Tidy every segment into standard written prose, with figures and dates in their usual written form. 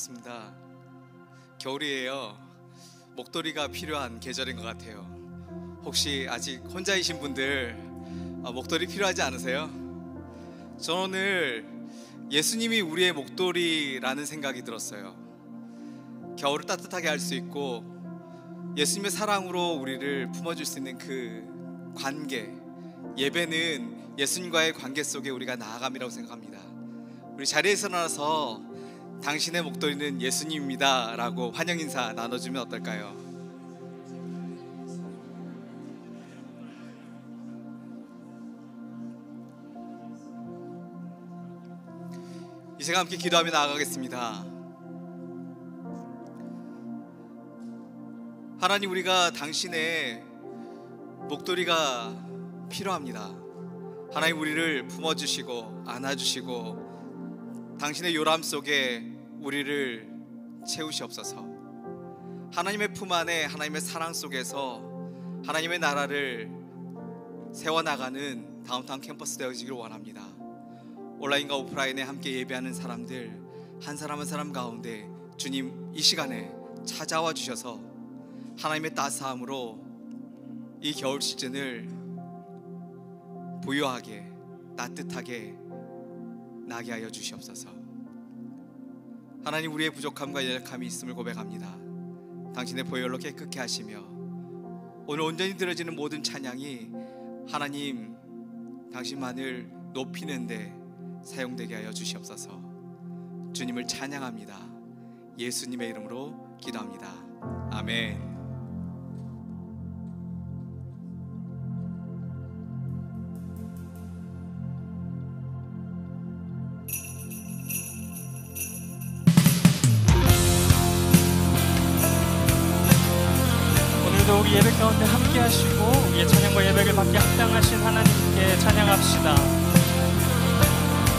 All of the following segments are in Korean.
그렇습니다. 겨울이에요. 목도리가 필요한 계절인 것 같아요. 혹시 아직 혼자이신 분들 목도리 필요하지 않으세요? 저는 오늘 예수님이 우리의 목도리라는 생각이 들었어요. 겨울을 따뜻하게 할 수 있고 예수님의 사랑으로 우리를 품어줄 수 있는 그 관계, 예배는 예수님과의 관계 속에 우리가 나아감이라고 생각합니다. 우리 자리에서 일어나서 당신의 목도리는 예수님입니다 라고 환영 인사 나눠주면 어떨까요? 이 시간 함께 기도하며 나아가겠습니다. 하나님, 우리가 당신의 목도리가 필요합니다. 하나님, 우리를 품어주시고 안아주시고 당신의 요람 속에 우리를 채우시옵소서. 하나님의 품 안에 하나님의 사랑 속에서 하나님의 나라를 세워나가는 다운타운 캠퍼스 되어지기를 원합니다. 온라인과 오프라인에 함께 예배하는 사람들 한 사람 한 사람 가운데 주님 이 시간에 찾아와 주셔서 하나님의 따스함으로 이 겨울 시즌을 부유하게 따뜻하게 나게 하여 주시옵소서. 하나님, 우리의 부족함과 연약함이 있음을 고백합니다. 당신의 보혈로 깨끗게 하시며 오늘 온전히 드려지는 모든 찬양이 하나님 당신만을 높이는 데 사용되게 하여 주시옵소서. 주님을 찬양합니다. 예수님의 이름으로 기도합니다. 아멘. 우리 예배 가운데 함께 하시고 우리의 찬양과 예배를 받게 합당하신 하나님께 찬양합시다.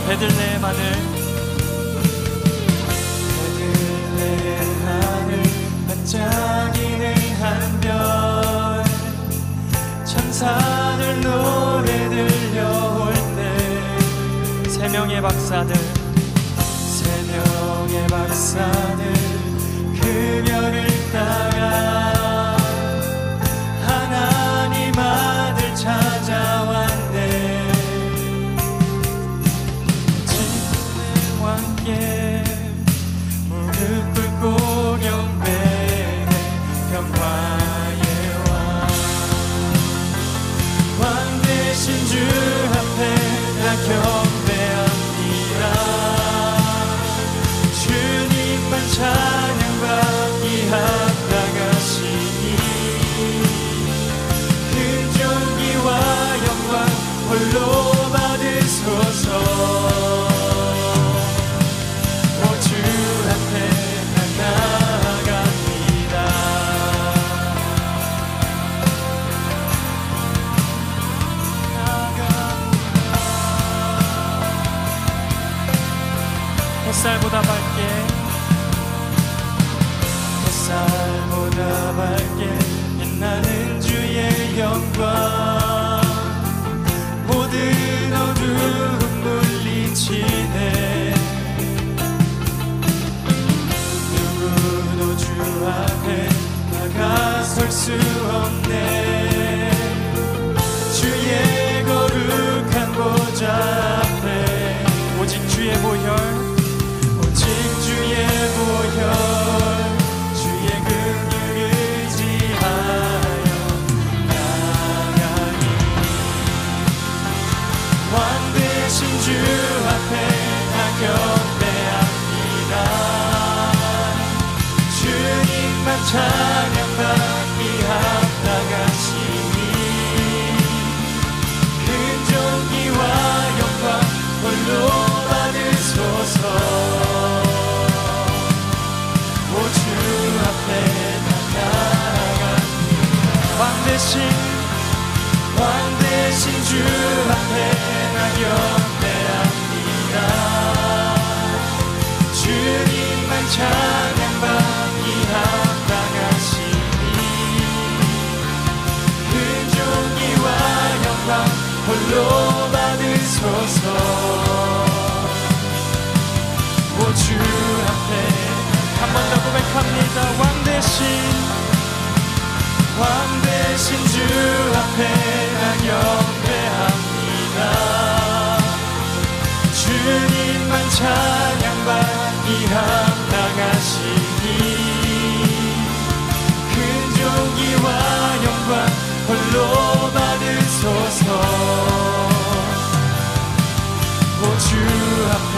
베들레헴 하늘 반짝이는 한별 천사들 노래 들려올 때 세 명의 박사들 그 별을 따라 하나님 아들 찾아왔네. 진리와 함께 무릎 꿇고 경배해. 평화의 왕 되신 주 앞에 나 경배합니다. 주님만 찬양받기 합당하시니 홀로 받으소서. 오 주 앞에 나아갑니다. 햇살보다 밝게 빛나는 주의 영광 모든 어두움 물리치네. 누구도 주 앞에 나가설 수 없네. 주의 거룩한 보좌 앞에 오직 주의 보혈 주의 긍휼 의지하여 나가니 왕 되신 주 앞에 나 경배합니다. 주님만 찬양받기 합당하시니 큰 존귀와 영광 홀로 받으소서. 오 주 앞에 나 나아갑니다. 왕 대신 주 앞에 나 경배합니다. 주님만 찬양받기 합당하시니 큰 존귀와 영광 홀로 받으소서. 오 주 앞에 왕 대신 주 앞에 난 영배합니다. 주님만 찬양받기 합당하시니 큰 존귀와 영광 홀로 받으소서. 주 앞에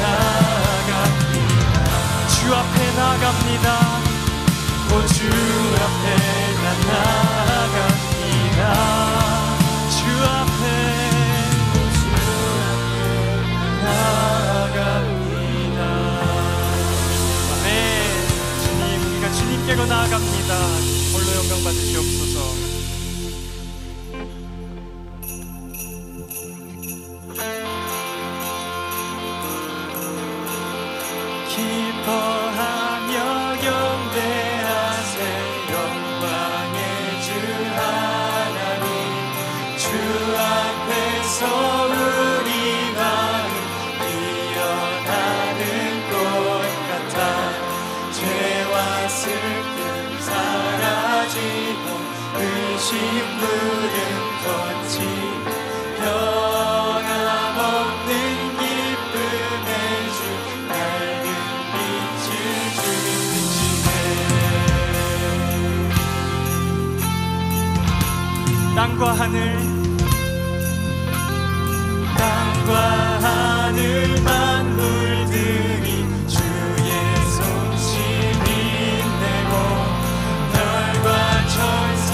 나아갑니다. 주 앞에 나갑니다. 주 앞에 나아갑니다. 주 앞에 나아갑니다. 아멘. 주님, 우리가 주님께로 나아갑니다. 홀로 영광 받으시옵소서. 기뻐하며 경배하세 영광의 주 하나님. 주 앞에서 우리 마음 피어나는 꽃 같아 죄와 슬픔 사라지고 의심 물음 걷지 변함없는 기쁨의 주 밝은 빛을 주시네. 땅과 하늘 만물들이 주의 손짓 빛내고 별과 천사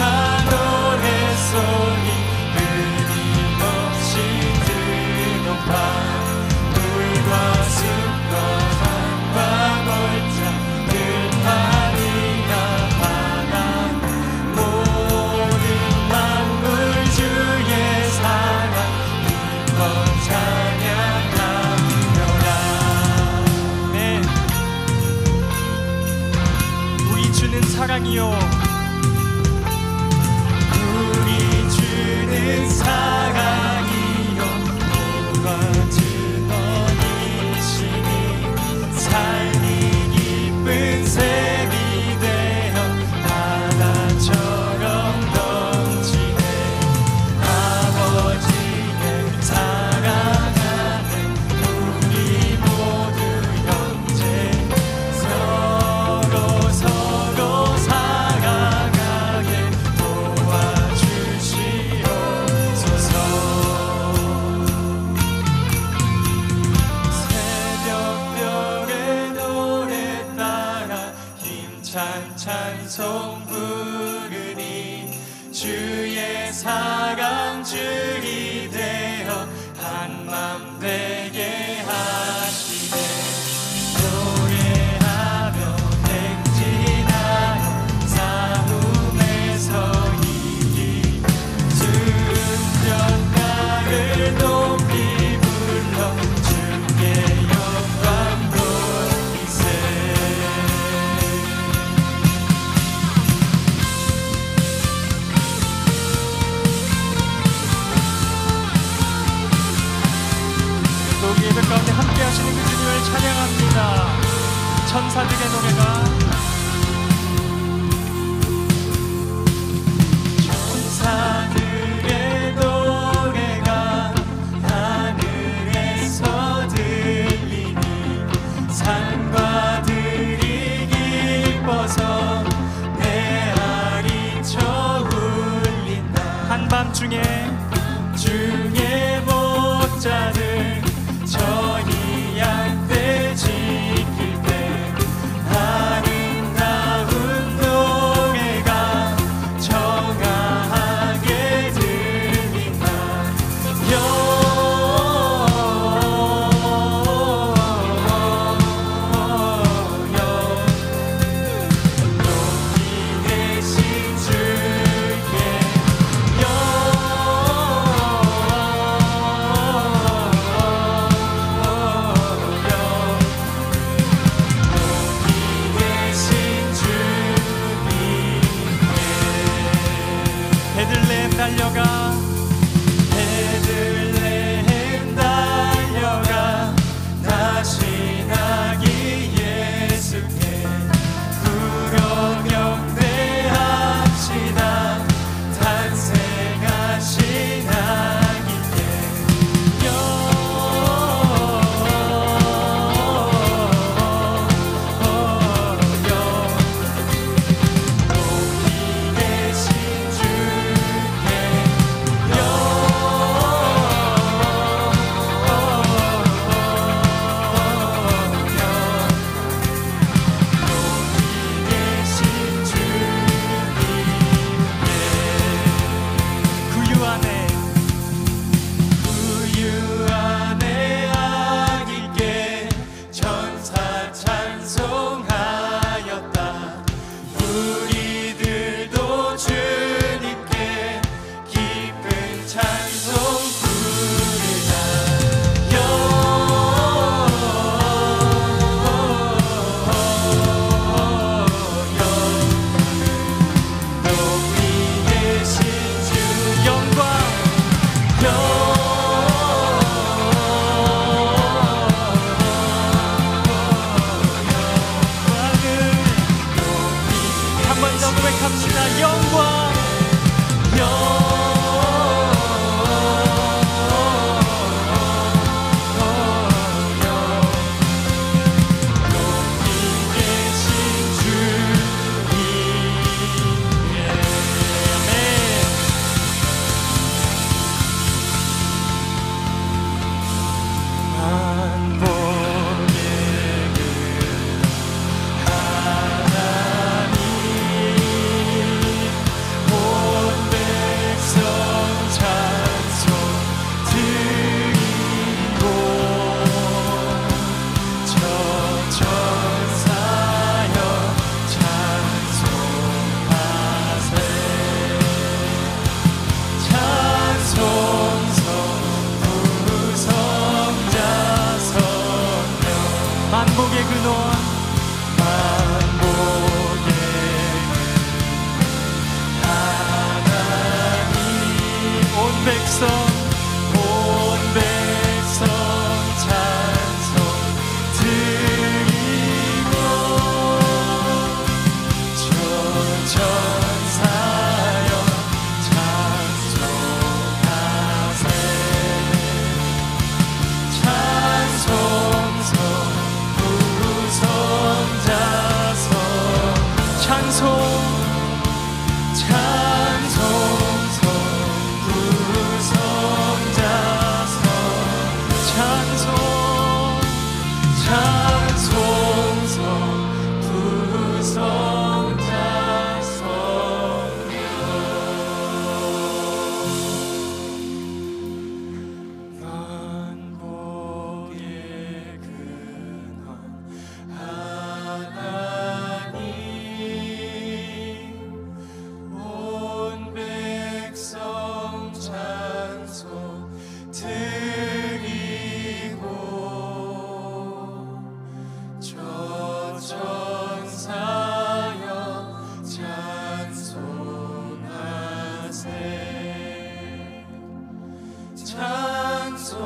노래소리 끊임없이 드높아 물과 숲과 산과 골짜 들판이나 바다 모든 만물 주의 사랑 기뻐 찬양하며라. 네, 우리 주는 사랑이요 우리 주는 사랑이요 모두가 증언이시니 삶이 기쁜 샘이 되어 바다처럼 넘치네. 아버지를 사랑하는 우리 모두 형제 서로 살아가게 도와주시옵소서. 새벽별의 노래 따라 힘찬 찬송 부르니 주의 사랑 줄이 되어 한맘 되게 하시네. 노래하며 행진하여 싸움에서 이기 순전가를 높이 불러 주께 영광 돌리세. 또 우리 예배 가운데 함께 하시는 그 주님을 찬양합니다. 천사들의 노래가 천사들의 노래가 하늘에서 들리니 산과 들이 기뻐서 메아리쳐 울린다. 한밤중에 목자들 저희 양떼 지킬 때 아름다운 노래가 청아하게 들린다. 높이 계신 주께 베들레헴 달려가 다시 나기 예수께 올려드립니다. 영광 만복의 근원 하나님 온 백성 찬송 드리고 저 천사여 찬송하세 찬송서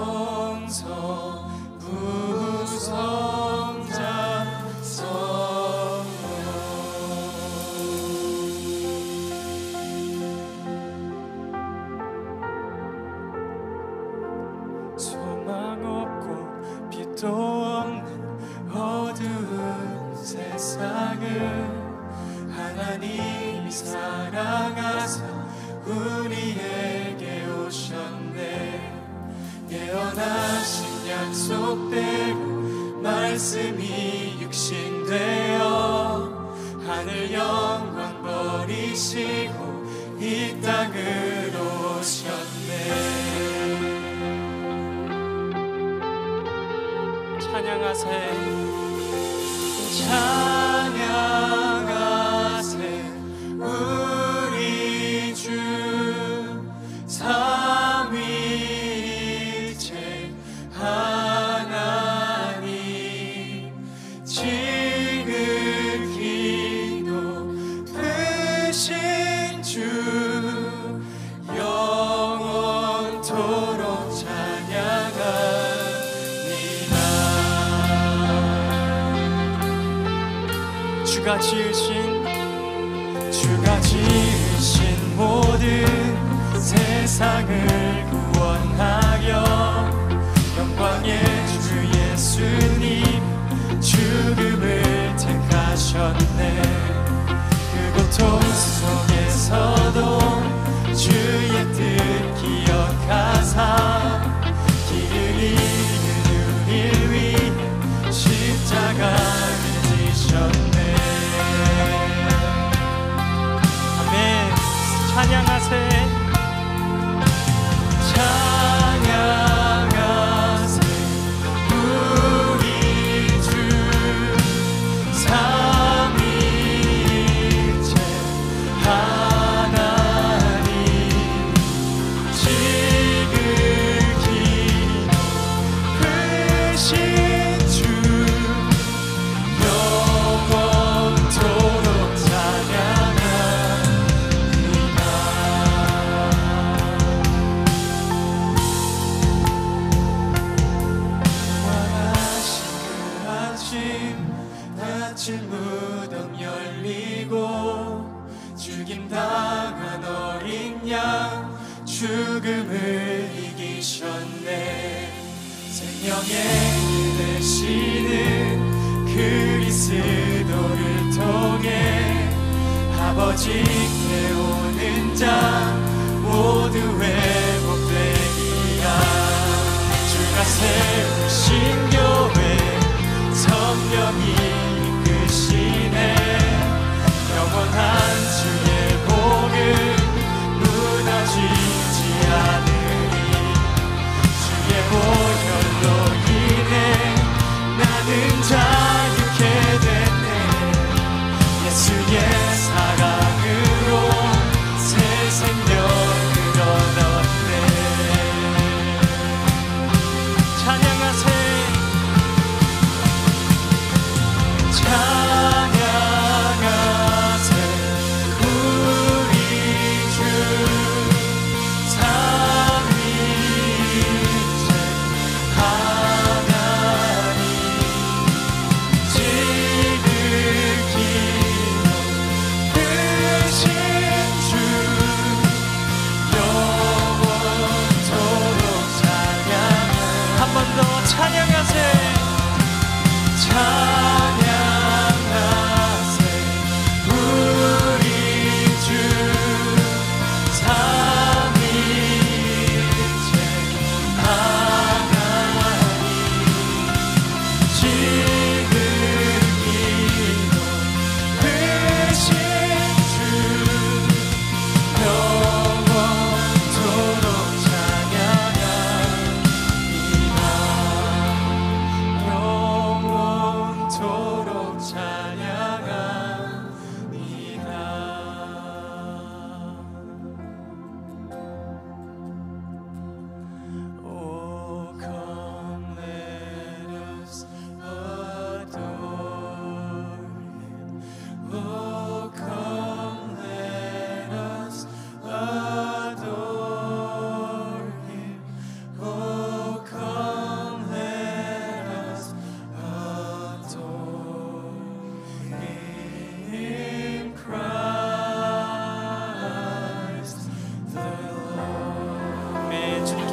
소망 없고 빛도 없는 어두운 세상을 하나님이 사랑하사 우리에게 오셨네. 예언하신 약속대로 말씀이 육신되어 하늘 영광 버리시고 이 땅으로 오셨네. 찬양하세 우리 주 삼위일체 하나님 지극히 높으신 주 영원토록 찬양합니다. 주가 지으신 모든 세상을 구원하여 영광의 주 예수님 죽음을 택하셨네. 그 고통 속에서도 주의 뜻 기억하사 길을 잃은 우릴 위해 십자가를 지셨네. 아멘. 찬양하세 우리 주 삼위일체 하나님 지극히 높으신 주 영원토록 찬양합니다. 버림당한 어린 양 죽음을 이기셨네. 생명의 길 되시는 그리스도를 통해 아버지께 오는 자 모두 회복되리라. 주가 세우신 교회 성령이 이끄시네. 영원한 주의 복은 무너지지 않으리. 주의 보혈로 인해 나는 자유케 됐네. 예수의 사랑으로 새 생명을 얻었네. 찬양하세.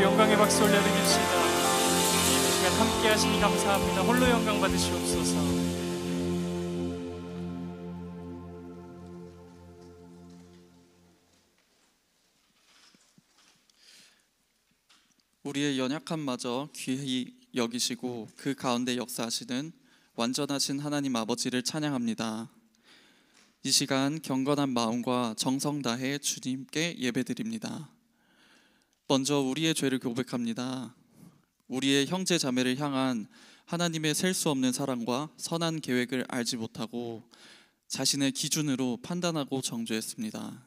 영광의 박수 올려드립시다. 이 시간 함께 하시니 감사합니다. 홀로 영광 받으시옵소서. 우리의 연약함마저 귀히 여기시고 그 가운데 역사하시는 완전하신 하나님 아버지를 찬양합니다. 이 시간 경건한 마음과 정성 다해 주님께 예배드립니다. 먼저 우리의 죄를 고백합니다. 우리의 형제 자매를 향한 하나님의 셀 수 없는 사랑과 선한 계획을 알지 못하고 자신의 기준으로 판단하고 정죄했습니다.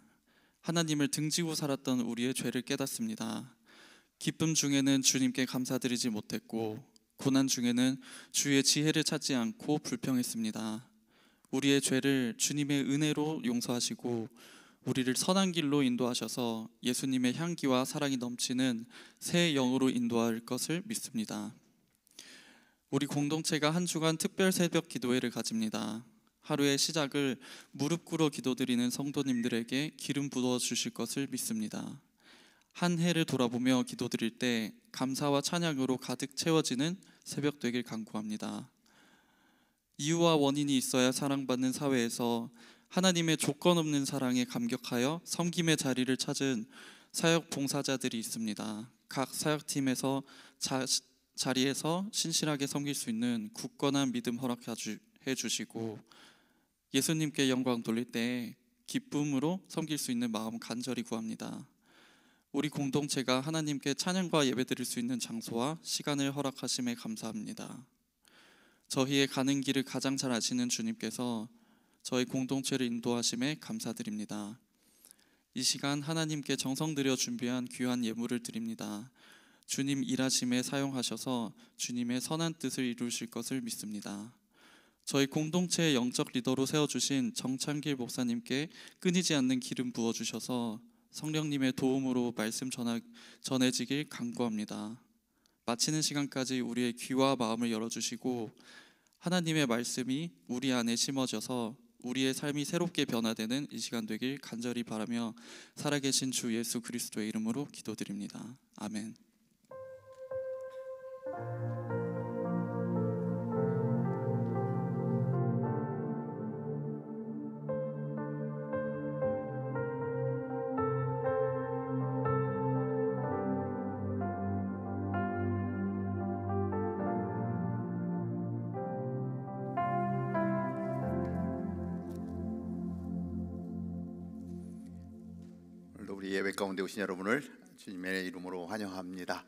하나님을 등지고 살았던 우리의 죄를 깨닫습니다. 기쁨 중에는 주님께 감사드리지 못했고 고난 중에는 주의 지혜를 찾지 않고 불평했습니다. 우리의 죄를 주님의 은혜로 용서하시고 우리를 선한 길로 인도하셔서 예수님의 향기와 사랑이 넘치는 새 영으로 인도할 것을 믿습니다. 우리 공동체가 한 주간 특별 새벽 기도회를 가집니다. 하루의 시작을 무릎 꿇어 기도드리는 성도님들에게 기름 부어 주실 것을 믿습니다. 한 해를 돌아보며 기도드릴 때 감사와 찬양으로 가득 채워지는 새벽 되길 간구합니다. 이유와 원인이 있어야 사랑받는 사회에서 하나님의 조건 없는 사랑에 감격하여 섬김의 자리를 찾은 사역 봉사자들이 있습니다. 각 사역팀에서 자리에서 신실하게 섬길 수 있는 굳건한 믿음 허락해 주시고 예수님께 영광 돌릴 때 기쁨으로 섬길 수 있는 마음 간절히 구합니다. 우리 공동체가 하나님께 찬양과 예배드릴 수 있는 장소와 시간을 허락하심에 감사합니다. 저희의 가는 길을 가장 잘 아시는 주님께서 저희 공동체를 인도하심에 감사드립니다. 이 시간 하나님께 정성 들여 준비한 귀한 예물을 드립니다. 주님 일하심에 사용하셔서 주님의 선한 뜻을 이루실 것을 믿습니다. 저희 공동체의 영적 리더로 세워주신 정창길 목사님께 끊이지 않는 기름 부어주셔서 성령님의 도움으로 말씀 전해지길 간구합니다. 마치는 시간까지 우리의 귀와 마음을 열어주시고 하나님의 말씀이 우리 안에 심어져서 우리의 삶이 새롭게 변화되는 이 시간 되길 간절히 바라며 살아계신 주 예수 그리스도의 이름으로 기도드립니다. 아멘. 우리 예배 가운데 오신 여러분을 주님의 이름으로 환영합니다.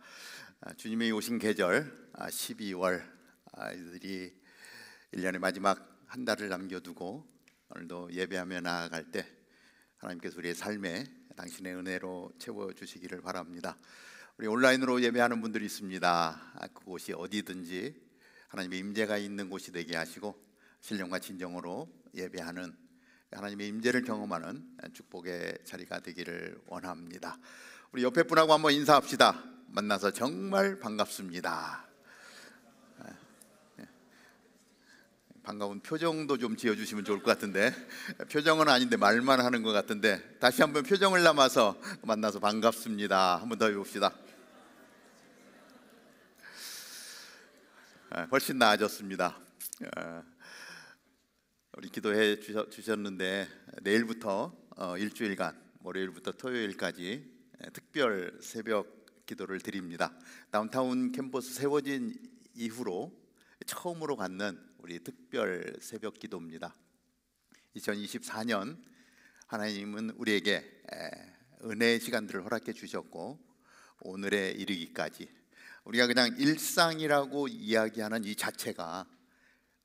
주님의 오신 계절 12월, 이들이 1년의 마지막 한 달을 남겨두고 오늘도 예배하며 나아갈 때 하나님께서 우리의 삶에 당신의 은혜로 채워주시기를 바랍니다. 우리 온라인으로 예배하는 분들이 있습니다. 그곳이 어디든지 하나님의 임재가 있는 곳이 되게 하시고 신령과 진정으로 예배하는 하나님의 임재를 경험하는 축복의 자리가 되기를 원합니다. 우리 옆에 분하고 한번 인사합시다. 만나서 정말 반갑습니다. 반가운 표정도 좀 지어주시면 좋을 것 같은데, 표정은 아닌데 말만 하는 것 같은데, 다시 한번 표정을 남아서 만나서 반갑습니다. 한번 더 해봅시다. 훨씬 나아졌습니다. 우리 기도해 주셨는데 내일부터 일주일간 월요일부터 토요일까지 특별 새벽 기도를 드립니다. 다운타운 캠퍼스 세워진 이후로 처음으로 갖는 우리 특별 새벽 기도입니다. 2024년 하나님은 우리에게 은혜의 시간들을 허락해 주셨고 오늘에 이르기까지 우리가 그냥 일상이라고 이야기하는 이 자체가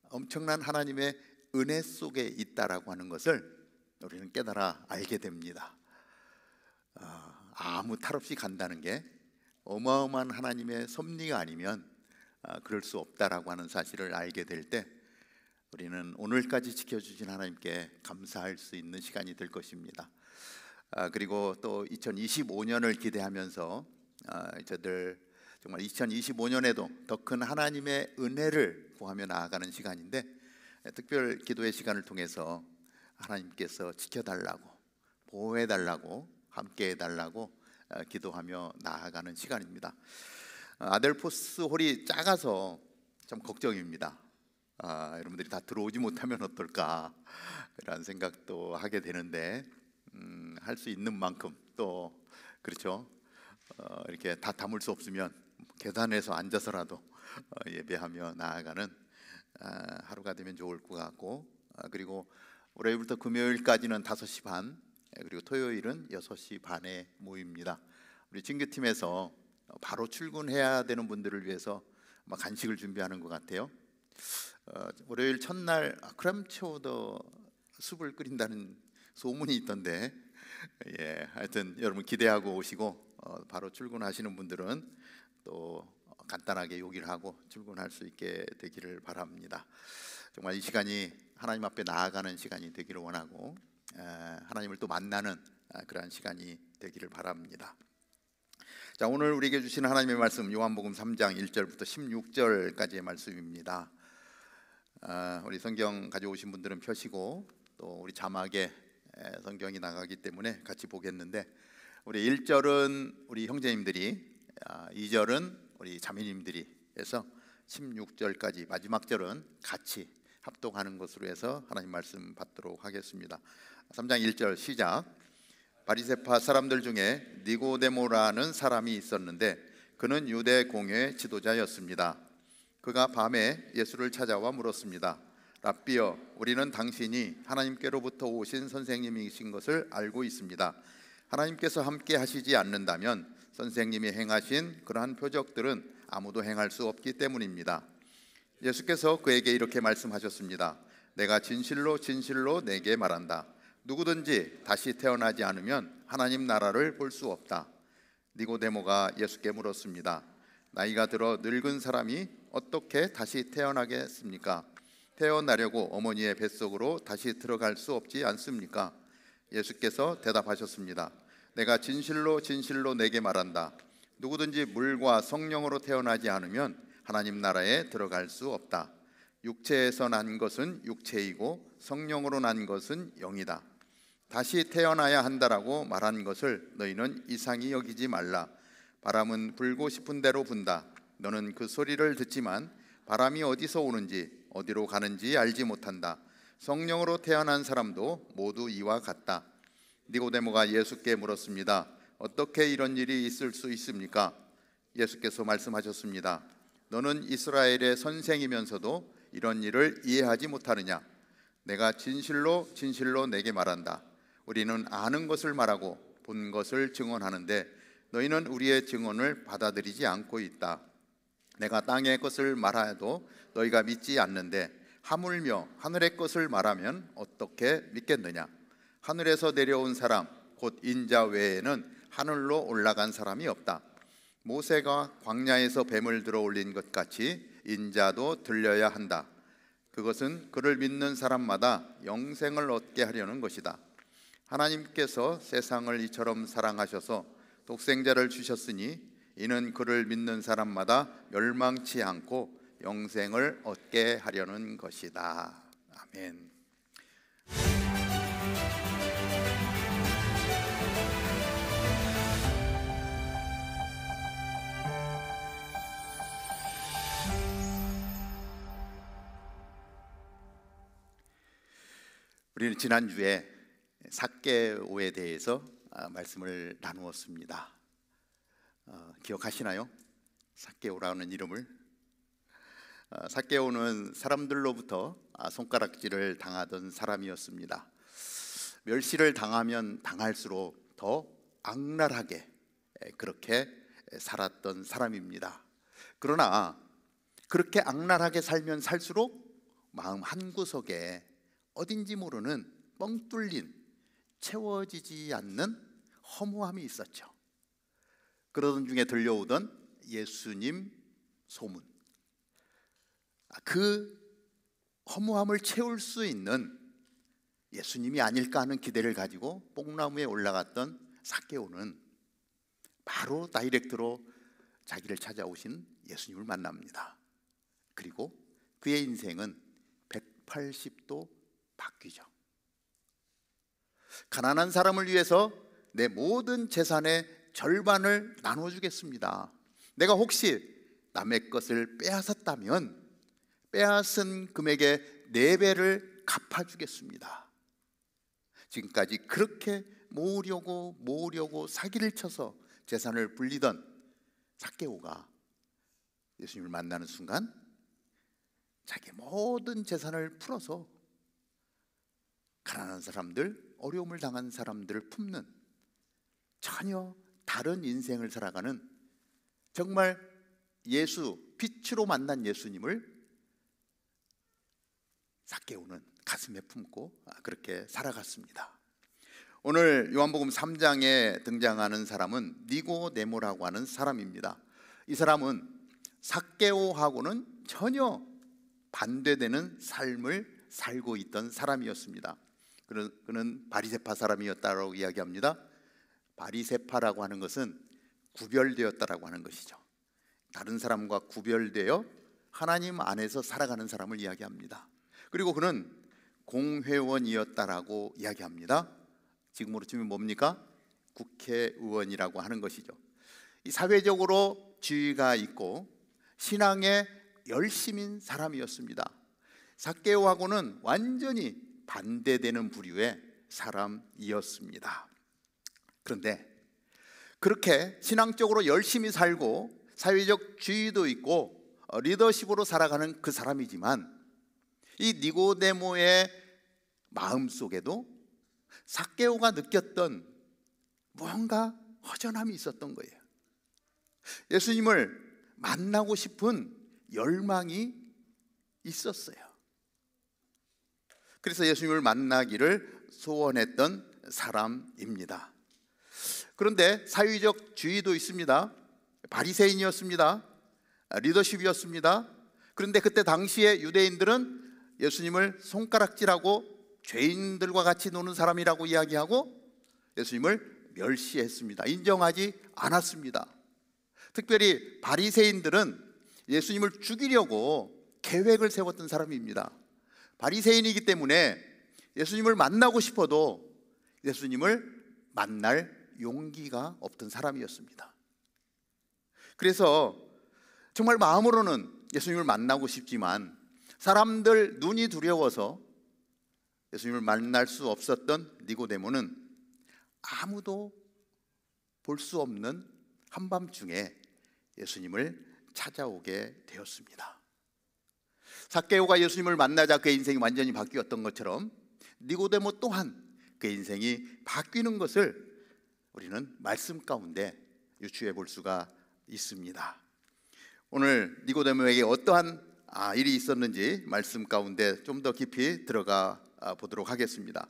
엄청난 하나님의 은혜 속에 있다라고 하는 것을 우리는 깨달아 알게 됩니다. 아무 탈 없이 간다는 게 어마어마한 하나님의 섭리가 아니면 그럴 수 없다라고 하는 사실을 알게 될 때 우리는 오늘까지 지켜주신 하나님께 감사할 수 있는 시간이 될 것입니다. 그리고 또 2025년을 기대하면서 저들 정말 2025년에도 더 큰 하나님의 은혜를 구하며 나아가는 시간인데, 특별 기도의 시간을 통해서 하나님께서 지켜달라고, 보호해달라고, 함께해달라고 기도하며 나아가는 시간입니다. 아델포스 홀이 작아서 참 걱정입니다. 여러분들이 다 들어오지 못하면 어떨까 이런 생각도 하게 되는데, 할 수 있는 만큼 또 그렇죠. 이렇게 다 담을 수 없으면 계단에서 앉아서라도 예배하며 나아가는 하루가 되면 좋을 것 같고, 그리고 월요일부터 금요일까지는 5시 반, 그리고 토요일은 6시 반에 모입니다. 우리 친교팀에서 바로 출근해야 되는 분들을 위해서 간식을 준비하는 것 같아요. 월요일 첫날 크램초더 숲을 끓인다는 소문이 있던데, 하여튼 여러분 기대하고 오시고 바로 출근하시는 분들은 또 간단하게 요기를 하고 출근할 수 있게 되기를 바랍니다. 정말 이 시간이 하나님 앞에 나아가는 시간이 되기를 원하고 하나님을 또 만나는 그러한 시간이 되기를 바랍니다. 자, 오늘 우리에게 주시는 하나님의 말씀 요한복음 3장 1절부터 16절까지의 말씀입니다. 우리 성경 가져오신 분들은 펴시고 또 우리 자막에 성경이 나가기 때문에 같이 보겠는데, 우리 1절은 우리 형제님들이, 2절은 우리 자매님들이 해서 16절까지 마지막 절은 같이 합독하는 것으로 해서 하나님 말씀 받도록 하겠습니다. 3장 1절 시작. 바리새파 사람들 중에 니고데모라는 사람이 있었는데 그는 유대 공회 지도자였습니다. 그가 밤에 예수를 찾아와 물었습니다. 랍비여, 우리는 당신이 하나님께로부터 오신 선생님이신 것을 알고 있습니다. 하나님께서 함께 하시지 않는다면 선생님이 행하신 그러한 표적들은 아무도 행할 수 없기 때문입니다. 예수께서 그에게 이렇게 말씀하셨습니다. 내가 진실로 진실로 내게 말한다. 누구든지 다시 태어나지 않으면 하나님 나라를 볼 수 없다. 니고데모가 예수께 물었습니다. 나이가 들어 늙은 사람이 어떻게 다시 태어나겠습니까? 태어나려고 어머니의 뱃속으로 다시 들어갈 수 없지 않습니까? 예수께서 대답하셨습니다. 내가 진실로 진실로 내게 말한다. 누구든지 물과 성령으로 태어나지 않으면 하나님 나라에 들어갈 수 없다. 육체에서 난 것은 육체이고 성령으로 난 것은 영이다. 다시 태어나야 한다라고 말한 것을 너희는 이상히 여기지 말라. 바람은 불고 싶은 대로 분다. 너는 그 소리를 듣지만 바람이 어디서 오는지 어디로 가는지 알지 못한다. 성령으로 태어난 사람도 모두 이와 같다. 니고데모가 예수께 물었습니다. 어떻게 이런 일이 있을 수 있습니까? 예수께서 말씀하셨습니다. 너는 이스라엘의 선생이면서도 이런 일을 이해하지 못하느냐? 내가 진실로 진실로 내게 말한다. 우리는 아는 것을 말하고 본 것을 증언하는데 너희는 우리의 증언을 받아들이지 않고 있다. 내가 땅의 것을 말하여도 너희가 믿지 않는데 하물며 하늘의 것을 말하면 어떻게 믿겠느냐? 하늘에서 내려온 사람 곧 인자 외에는 하늘로 올라간 사람이 없다. 모세가 광야에서 뱀을 들어 올린 것 같이 인자도 들려야 한다. 그것은 그를 믿는 사람마다 영생을 얻게 하려는 것이다. 하나님께서 세상을 이처럼 사랑하셔서 독생자를 주셨으니 이는 그를 믿는 사람마다 멸망치 않고 영생을 얻게 하려는 것이다. 아멘. 우리는 지난주에 삭개오에 대해서 말씀을 나누었습니다. 기억하시나요? 삭개오라는 이름을. 삭개오는 사람들로부터 손가락질을 당하던 사람이었습니다. 멸시를 당하면 당할수록 더 악랄하게 그렇게 살았던 사람입니다. 그러나 그렇게 악랄하게 살면 살수록 마음 한구석에 어딘지 모르는 뻥 뚫린 채워지지 않는 허무함이 있었죠. 그러던 중에 들려오던 예수님 소문, 그 허무함을 채울 수 있는 예수님이 아닐까 하는 기대를 가지고 뽕나무에 올라갔던 삭개오는 바로 다이렉트로 자기를 찾아오신 예수님을 만납니다. 그리고 그의 인생은 180도 바뀌죠. 가난한 사람을 위해서 내 모든 재산의 절반을 나눠주겠습니다. 내가 혹시 남의 것을 빼앗았다면 빼앗은 금액의 4배를 갚아주겠습니다. 지금까지 그렇게 모으려고 사기를 쳐서 재산을 불리던 삭개오가 예수님을 만나는 순간 자기 모든 재산을 풀어서 가난한 사람들, 어려움을 당한 사람들을 품는 전혀 다른 인생을 살아가는, 정말 빛으로 만난 예수님을 삭개오는 가슴에 품고 그렇게 살아갔습니다. 오늘 요한복음 3장에 등장하는 사람은 니고데모라고 하는 사람입니다. 이 사람은 삭개오하고는 전혀 반대되는 삶을 살고 있던 사람이었습니다. 그는 바리새파 사람이었다고 이야기합니다. 바리새파라고 하는 것은 구별되었다라고 하는 것이죠. 다른 사람과 구별되어 하나님 안에서 살아가는 사람을 이야기합니다. 그리고 그는 공회원이었다라고 이야기합니다. 지금으로 치면 뭡니까? 국회의원이라고 하는 것이죠. 이 사회적으로 지위가 있고 신앙에 열심인 사람이었습니다. 삭개오하고는 완전히 반대되는 부류의 사람이었습니다. 그런데 그렇게 신앙적으로 열심히 살고 사회적 지위도 있고 리더십으로 살아가는 그 사람이지만 이 니고데모의 마음속에도 삭개오가 느꼈던 무언가 허전함이 있었던 거예요. 예수님을 만나고 싶은 열망이 있었어요. 그래서 예수님을 만나기를 소원했던 사람입니다. 그런데 사회적 지위도 있습니다. 바리새인이었습니다. 리더십이었습니다. 그런데 그때 당시에 유대인들은 예수님을 손가락질하고 죄인들과 같이 노는 사람이라고 이야기하고 예수님을 멸시했습니다. 인정하지 않았습니다. 특별히 바리새인들은 예수님을 죽이려고 계획을 세웠던 사람입니다. 바리새인이기 때문에 예수님을 만나고 싶어도 예수님을 만날 용기가 없던 사람이었습니다. 그래서 정말 마음으로는 예수님을 만나고 싶지만 사람들 눈이 두려워서 예수님을 만날 수 없었던 니고데모는 아무도 볼 수 없는 한밤중에 예수님을 찾아오게 되었습니다. 삭개오가 예수님을 만나자 그의 인생이 완전히 바뀌었던 것처럼 니고데모 또한 그의 인생이 바뀌는 것을 우리는 말씀 가운데 유추해 볼 수가 있습니다. 오늘 니고데모에게 어떠한 일이 있었는지 말씀 가운데 좀 더 깊이 들어가 보도록 하겠습니다.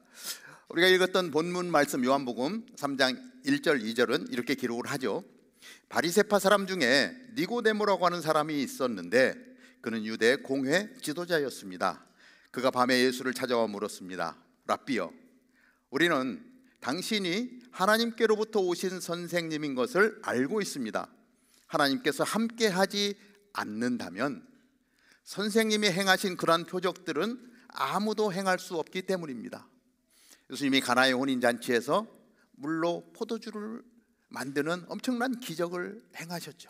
우리가 읽었던 본문 말씀 요한복음 3장 1절 2절은 이렇게 기록을 하죠. 바리새파 사람 중에 니고데모라고 하는 사람이 있었는데 그는 유대 공회 지도자였습니다. 그가 밤에 예수를 찾아와 물었습니다. 랍비여, 우리는 당신이 하나님께로부터 오신 선생님인 것을 알고 있습니다. 하나님께서 함께 하지 않는다면 선생님이 행하신 그러한 표적들은 아무도 행할 수 없기 때문입니다. 예수님이 가나의 혼인잔치에서 물로 포도주를 만드는 엄청난 기적을 행하셨죠.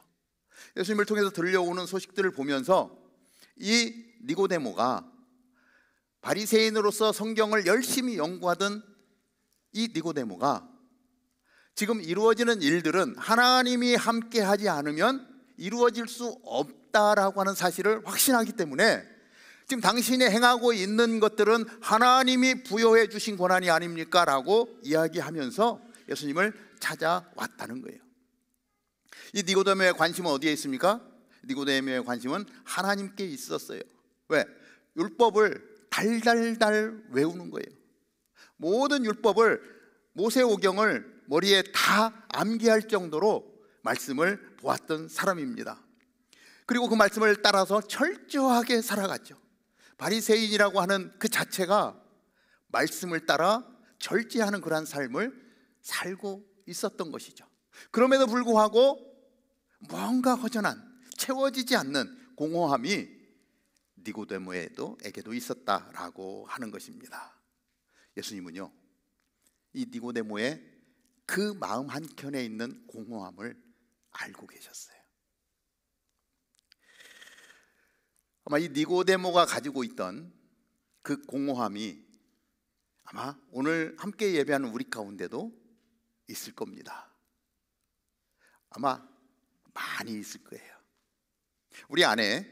예수님을 통해서 들려오는 소식들을 보면서 이 니고데모가 바리새인으로서 성경을 열심히 연구하던 이 니고데모가 지금 이루어지는 일들은 하나님이 함께 하지 않으면 이루어질 수 없다라고 하는 사실을 확신하기 때문에 지금 당신이 행하고 있는 것들은 하나님이 부여해 주신 권한이 아닙니까? 라고 이야기하면서 예수님을 찾아왔다는 거예요. 이 니고데모의 관심은 어디에 있습니까? 니고데모의 관심은 하나님께 있었어요. 왜? 율법을 달달달 외우는 거예요. 모든 율법을, 모세오경을 머리에 다 암기할 정도로 말씀을 보았던 사람입니다. 그리고 그 말씀을 따라서 철저하게 살아갔죠. 바리새인이라고 하는 그 자체가 말씀을 따라 절제하는 그러한 삶을 살고 있었던 것이죠. 그럼에도 불구하고 뭔가 허전한, 채워지지 않는 공허함이 니고데모에게도 있었다라고 하는 것입니다. 예수님은요, 이 니고데모의 그 마음 한켠에 있는 공허함을 알고 계셨어요. 아마 이 니고데모가 가지고 있던 그 공허함이 아마 오늘 함께 예배하는 우리 가운데도 있을 겁니다. 아마 많이 있을 거예요. 우리 안에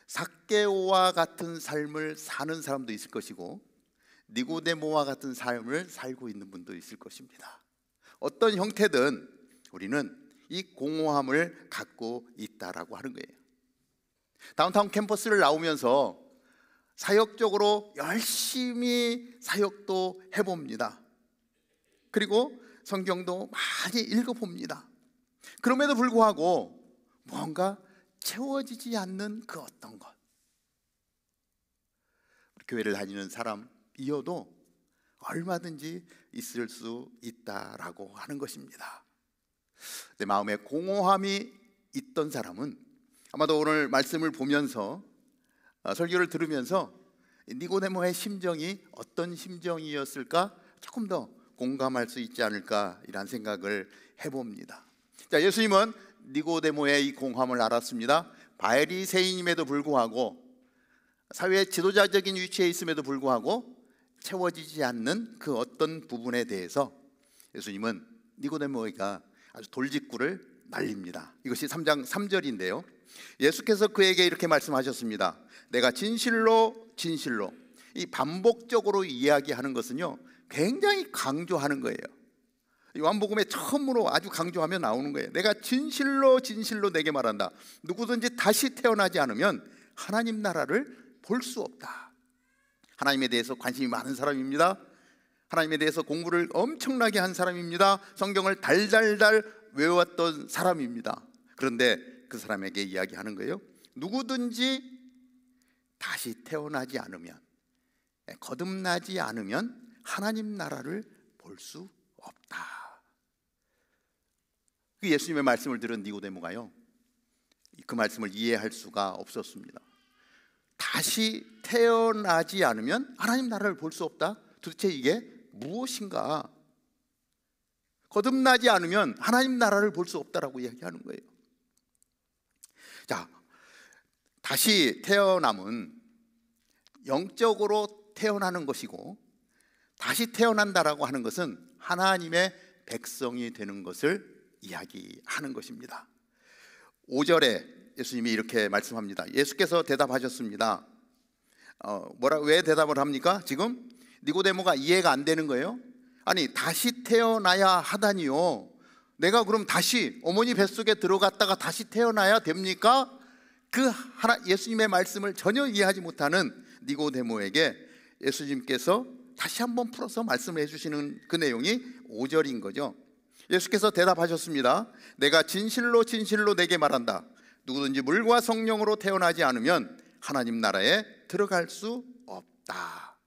삭개오와 같은 삶을 사는 사람도 있을 것이고 니고데모와 같은 삶을 살고 있는 분도 있을 것입니다. 어떤 형태든 우리는 이 공허함을 갖고 있다라고 하는 거예요. 다운타운 캠퍼스를 나오면서 사역적으로 열심히 사역도 해봅니다. 그리고 성경도 많이 읽어봅니다. 그럼에도 불구하고 뭔가 채워지지 않는 그 어떤 것, 교회를 다니는 사람이어도 얼마든지 있을 수 있다라고 하는 것입니다. 내 마음에 공허함이 있던 사람은 아마도 오늘 말씀을 보면서 설교를 들으면서 니고데모의 심정이 어떤 심정이었을까 조금 더 공감할 수 있지 않을까 이런 생각을 해봅니다. 자, 예수님은 니고데모의 이 공허함을 알았습니다. 바리새인임에도 불구하고 사회의 지도자적인 위치에 있음에도 불구하고 채워지지 않는 그 어떤 부분에 대해서 예수님은 니고데모가 아주 돌직구를 날립니다. 이것이 3장 3절인데요. 예수께서 그에게 이렇게 말씀하셨습니다. 내가 진실로 진실로, 이 반복적으로 이야기하는 것은요 굉장히 강조하는 거예요. 요한복음에 처음으로 아주 강조하며 나오는 거예요. 내가 진실로 진실로 내게 말한다. 누구든지 다시 태어나지 않으면 하나님 나라를 볼 수 없다. 하나님에 대해서 관심이 많은 사람입니다. 하나님에 대해서 공부를 엄청나게 한 사람입니다. 성경을 달달달 외웠던 사람입니다. 그런데 그 사람에게 이야기하는 거예요. 누구든지 다시 태어나지 않으면, 거듭나지 않으면 하나님 나라를 볼 수 없다. 그 예수님의 말씀을 들은 니고데모가요 그 말씀을 이해할 수가 없었습니다. 다시 태어나지 않으면 하나님 나라를 볼 수 없다. 도대체 이게 무엇인가? 거듭나지 않으면 하나님 나라를 볼 수 없다라고 이야기하는 거예요. 자, 다시 태어남은 영적으로 태어나는 것이고, 다시 태어난다라고 하는 것은 하나님의 백성이 되는 것을 이야기하는 것입니다. 5절에 예수님이 이렇게 말씀합니다. 예수께서 대답하셨습니다. 왜 대답을 합니까? 지금 니고데모가 이해가 안 되는 거예요. 아니, 다시 태어나야 하다니요. 내가 그럼 다시 어머니 뱃속에 들어갔다가 다시 태어나야 됩니까? 예수님의 말씀을 전혀 이해하지 못하는 니고데모에게 예수님께서 다시 한번 풀어서 말씀을 해주시는 그 내용이 5절인 거죠. 예수께서 대답하셨습니다. 내가 진실로 진실로 내게 말한다. 누구든지 물과 성령으로 태어나지 않으면 하나님 나라에 들어갈 수 없다.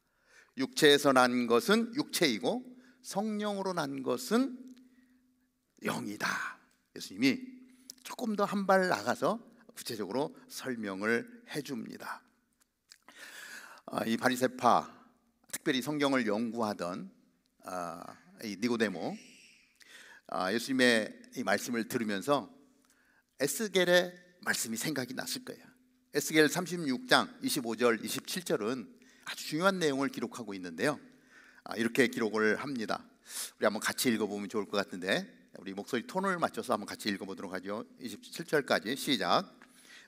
육체에서 난 것은 육체이고 성령으로 난 것은 영이다. 예수님이 조금 더 한 발 나가서 구체적으로 설명을 해줍니다. 이 바리새파, 특별히 성경을 연구하던 이 니고데모, 예수님의 이 말씀을 들으면서 에스겔의 말씀이 생각이 났을 거예요. 에스겔 36장 25절 27절은 아주 중요한 내용을 기록하고 있는데요, 이렇게 기록을 합니다. 우리 한번 같이 읽어보면 좋을 것 같은데, 우리 목소리 톤을 맞춰서 한번 같이 읽어보도록 하죠. 27절까지 시작.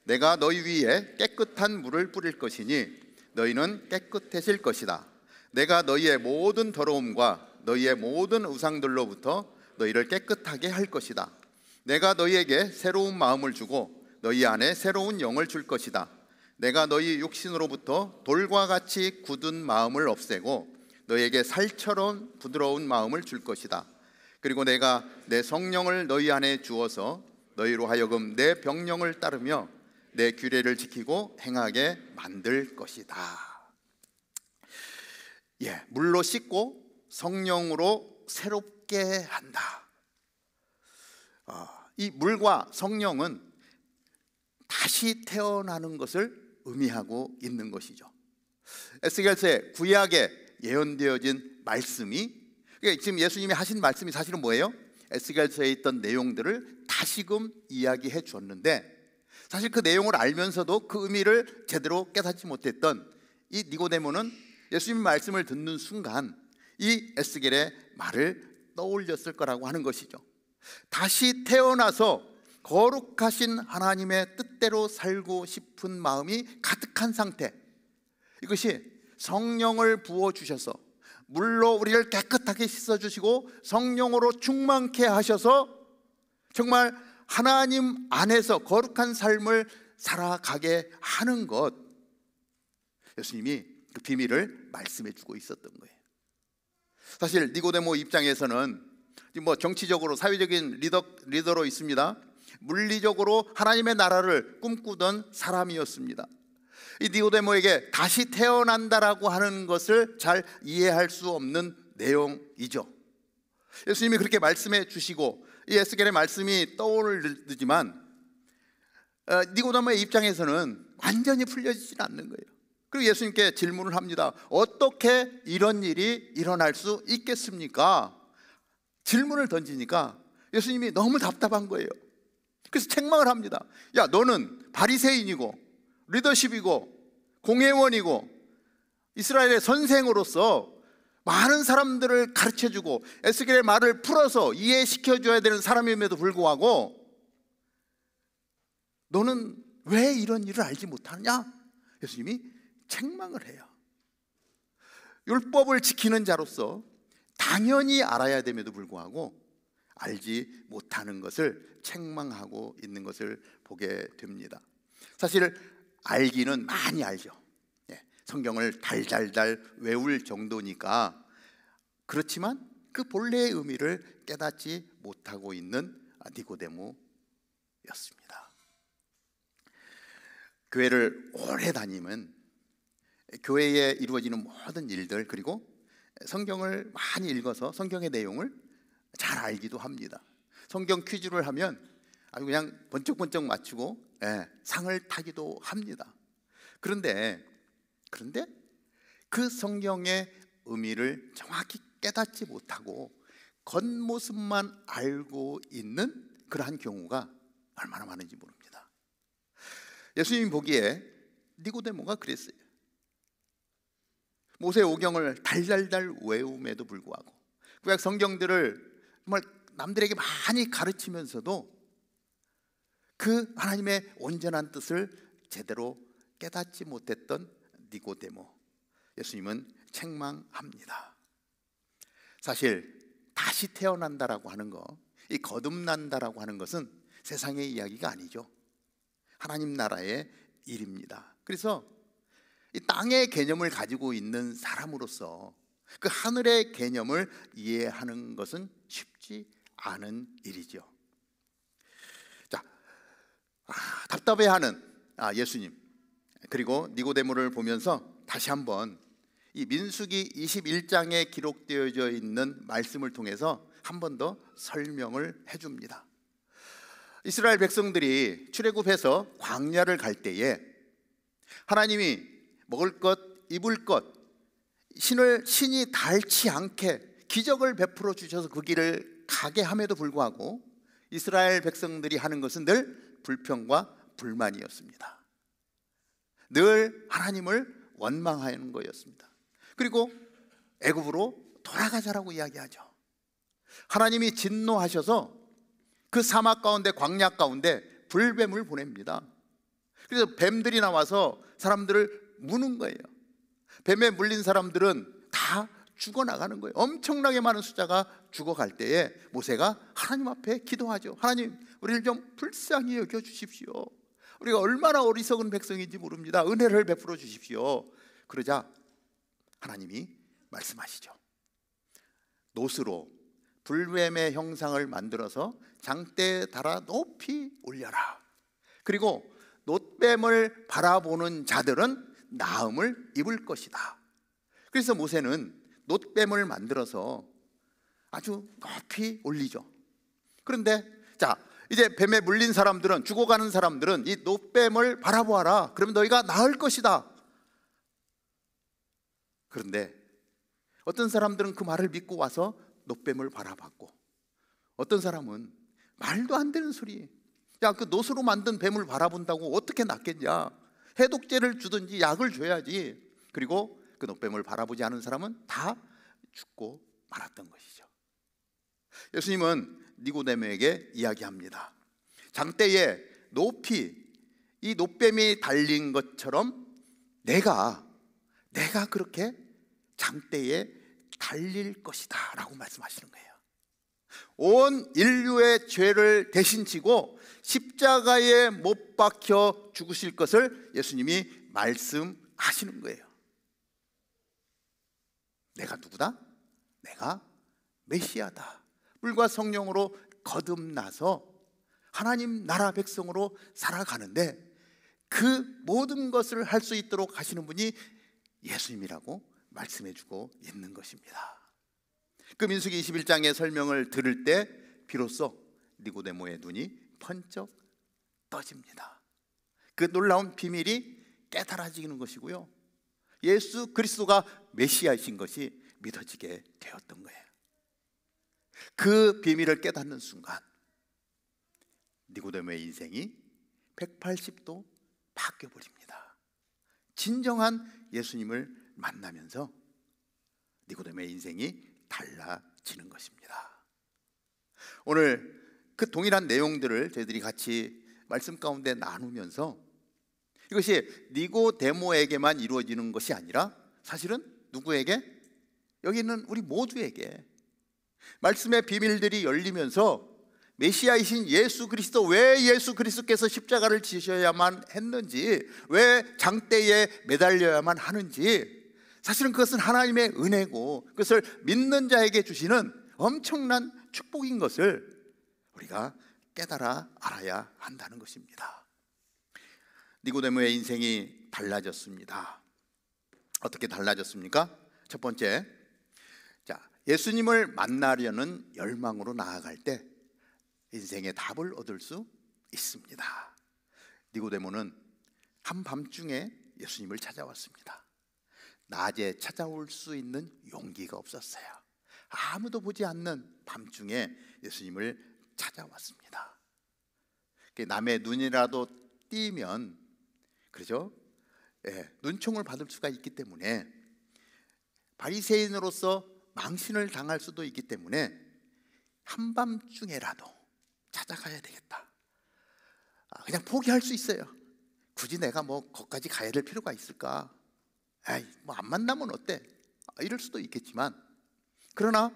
내가 너희 위에 깨끗한 물을 뿌릴 것이니 너희는 깨끗해질 것이다. 내가 너희의 모든 더러움과 너희의 모든 우상들로부터 너희를 깨끗하게 할 것이다. 내가 너희에게 새로운 마음을 주고 너희 안에 새로운 영을 줄 것이다. 내가 너희 육신으로부터 돌과 같이 굳은 마음을 없애고 너희에게 살처럼 부드러운 마음을 줄 것이다. 그리고 내가 내 성령을 너희 안에 주어서 너희로 하여금 내 병령을 따르며 내 규례를 지키고 행하게 만들 것이다. 물로 씻고 성령으로 새롭게 한다. 이 물과 성령은 다시 태어나는 것을 의미하고 있는 것이죠. 에스겔서의 구약에 예언되어진 말씀이, 그러니까 지금 예수님이 하신 말씀이 사실은 뭐예요? 에스겔서에 있던 내용들을 다시금 이야기해 주었는데, 사실 그 내용을 알면서도 그 의미를 제대로 깨닫지 못했던 이 니고데모는 예수님 말씀을 듣는 순간 이 에스겔의 말을 떠올렸을 거라고 하는 것이죠. 다시 태어나서 거룩하신 하나님의 뜻대로 살고 싶은 마음이 가득한 상태, 이것이 성령을 부어주셔서 물로 우리를 깨끗하게 씻어주시고 성령으로 충만케 하셔서 정말 하나님 안에서 거룩한 삶을 살아가게 하는 것, 예수님이 그 비밀을 말씀해 주고 있었던 거예요. 사실 니고데모 입장에서는 정치적으로 사회적인 리더로 있습니다. 물리적으로 하나님의 나라를 꿈꾸던 사람이었습니다. 이 니고데모에게 다시 태어난다라고 하는 것을 잘 이해할 수 없는 내용이죠. 예수님이 그렇게 말씀해 주시고 이 에스겔의 말씀이 떠오르지만 니고데모의 입장에서는 완전히 풀려지진 않는 거예요. 그리고 예수님께 질문을 합니다. 어떻게 이런 일이 일어날 수 있겠습니까? 질문을 던지니까 예수님이 너무 답답한 거예요. 그래서 책망을 합니다. 야, 너는 바리새인이고 리더십이고 공회원이고 이스라엘의 선생으로서 많은 사람들을 가르쳐주고 에스겔의 말을 풀어서 이해시켜줘야 되는 사람임에도 불구하고 너는 왜 이런 일을 알지 못하느냐? 예수님이 책망을 해요. 율법을 지키는 자로서 당연히 알아야 됨에도 불구하고 알지 못하는 것을 책망하고 있는 것을 보게 됩니다. 사실 알기는 많이 알죠. 성경을 달달달 외울 정도니까. 그렇지만 그 본래의 의미를 깨닫지 못하고 있는 니고데모였습니다. 교회를 오래 다니면 교회에 이루어지는 모든 일들, 그리고 성경을 많이 읽어서 성경의 내용을 잘 알기도 합니다. 성경 퀴즈를 하면 아주 그냥 번쩍번쩍 맞추고 상을 타기도 합니다. 그런데 그 성경의 의미를 정확히 깨닫지 못하고 겉모습만 알고 있는 그러한 경우가 얼마나 많은지 모릅니다. 예수님이 보기에 니고데모가 그랬어요. 모세 오경을 달달달 외움에도 불구하고 구약 성경들을 정말 남들에게 많이 가르치면서도 그 하나님의 온전한 뜻을 제대로 깨닫지 못했던 니고데모, 예수님은 책망합니다. 사실 다시 태어난다라고 하는 거, 이 거듭난다라고 하는 것은 세상의 이야기가 아니죠. 하나님 나라의 일입니다. 그래서 이 땅의 개념을 가지고 있는 사람으로서 그 하늘의 개념을 이해하는 것은 쉽지 않은 일이죠. 자, 답답해하는 예수님, 그리고 니고데모를 보면서 다시 한번 이 민수기 21장에 기록되어져 있는 말씀을 통해서 한 번 더 설명을 해줍니다. 이스라엘 백성들이 출애굽해서 광야를 갈 때에 하나님이 먹을 것, 입을 것, 신이 닳지 않게 기적을 베풀어 주셔서 그 길을 가게 함에도 불구하고 이스라엘 백성들이 하는 것은 늘 불평과 불만이었습니다. 늘 하나님을 원망하는 거였습니다. 그리고 애굽으로 돌아가자라고 이야기하죠. 하나님이 진노하셔서 그 사막 가운데, 광야 가운데 불뱀을 보냅니다. 그래서 뱀들이 나와서 사람들을 무는 거예요. 뱀에 물린 사람들은 다 죽어나가는 거예요. 엄청나게 많은 숫자가 죽어갈 때에 모세가 하나님 앞에 기도하죠. 하나님, 우리를 좀 불쌍히 여겨주십시오. 우리가 얼마나 어리석은 백성인지 모릅니다. 은혜를 베풀어 주십시오. 그러자 하나님이 말씀하시죠. 놋으로 불뱀의 형상을 만들어서 장대에 달아 높이 올려라. 그리고 놋뱀을 바라보는 자들은 나음을 입을 것이다. 그래서 모세는 놋뱀을 만들어서 아주 높이 올리죠. 그런데 이제 뱀에 물린 사람들은, 죽어가는 사람들은 이 놋뱀을 바라보아라. 그러면 너희가 나을 것이다. 그런데 어떤 사람들은 그 말을 믿고 와서 놋뱀을 바라봤고, 어떤 사람은 말도 안 되는 소리, 야, 그 놋으로 만든 뱀을 바라본다고 어떻게 낫겠냐, 해독제를 주든지 약을 줘야지. 그리고 그 놋뱀을 바라보지 않은 사람은 다 죽고 말았던 것이죠. 예수님은 니고데모에게 이야기합니다. 장대에 높이 이 놋뱀이 달린 것처럼 내가 그렇게 장대에 달릴 것이다 라고 말씀하시는 거예요. 온 인류의 죄를 대신 지고 십자가에 못 박혀 죽으실 것을 예수님이 말씀하시는 거예요. 내가 누구다? 내가 메시아다. 물과 성령으로 거듭나서 하나님 나라 백성으로 살아가는데 그 모든 것을 할 수 있도록 하시는 분이 예수님이라고 말씀해주고 있는 것입니다. 그 민수기 21장의 설명을 들을 때 비로소 니고데모의 눈이 번쩍 떠집니다. 그 놀라운 비밀이 깨달아지는 것이고요, 예수 그리스도가 메시아이신 것이 믿어지게 되었던 거예요. 그 비밀을 깨닫는 순간 니고데모의 인생이 180도 바뀌어버립니다. 진정한 예수님을 만나면서 니고데모의 인생이 달라지는 것입니다. 오늘 그 동일한 내용들을 저희들이 같이 말씀 가운데 나누면서 이것이 니고데모에게만 이루어지는 것이 아니라 사실은 누구에게? 여기 있는 우리 모두에게 말씀의 비밀들이 열리면서 메시아이신 예수 그리스도, 왜 예수 그리스도께서 십자가를 지셔야만 했는지, 왜 장대에 매달려야만 하는지, 사실은 그것은 하나님의 은혜고 그것을 믿는 자에게 주시는 엄청난 축복인 것을 우리가 깨달아 알아야 한다는 것입니다. 니고데모의 인생이 달라졌습니다. 어떻게 달라졌습니까? 첫 번째, 예수님을 만나려는 열망으로 나아갈 때 인생의 답을 얻을 수 있습니다. 니고데모는 한밤중에 예수님을 찾아왔습니다. 낮에 찾아올 수 있는 용기가 없었어요. 아무도 보지 않는 밤중에 예수님을 찾아왔습니다. 남의 눈이라도 띄면, 그렇죠? 눈총을 받을 수가 있기 때문에, 바리새인으로서 망신을 당할 수도 있기 때문에 한밤중에라도 찾아가야 되겠다. 그냥 포기할 수 있어요. 굳이 내가 거기까지 가야 될 필요가 있을까? 안 만나면 어때? 이럴 수도 있겠지만, 그러나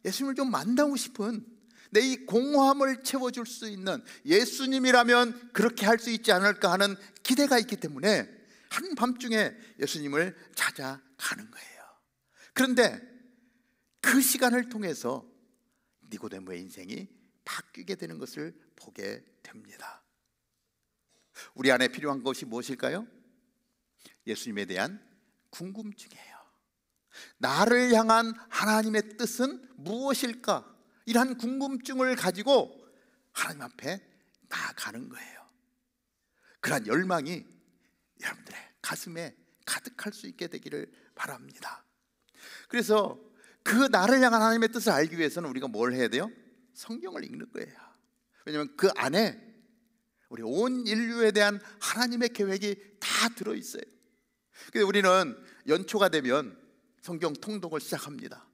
예수님을 좀 만나고 싶은, 내 이 공허함을 채워줄 수 있는 예수님이라면 그렇게 할 수 있지 않을까 하는 기대가 있기 때문에 한밤중에 예수님을 찾아가는 거예요. 그런데 그 시간을 통해서 니고데모의 인생이 바뀌게 되는 것을 보게 됩니다. 우리 안에 필요한 것이 무엇일까요? 예수님에 대한 궁금증이에요. 나를 향한 하나님의 뜻은 무엇일까? 이러한 궁금증을 가지고 하나님 앞에 나아가는 거예요. 그러한 열망이 여러분들의 가슴에 가득할 수 있게 되기를 바랍니다. 그래서 그 나를 향한 하나님의 뜻을 알기 위해서는 우리가 뭘 해야 돼요? 성경을 읽는 거예요. 왜냐하면 그 안에 우리 온 인류에 대한 하나님의 계획이 다 들어있어요. 그래서 우리는 연초가 되면 성경 통독을 시작합니다.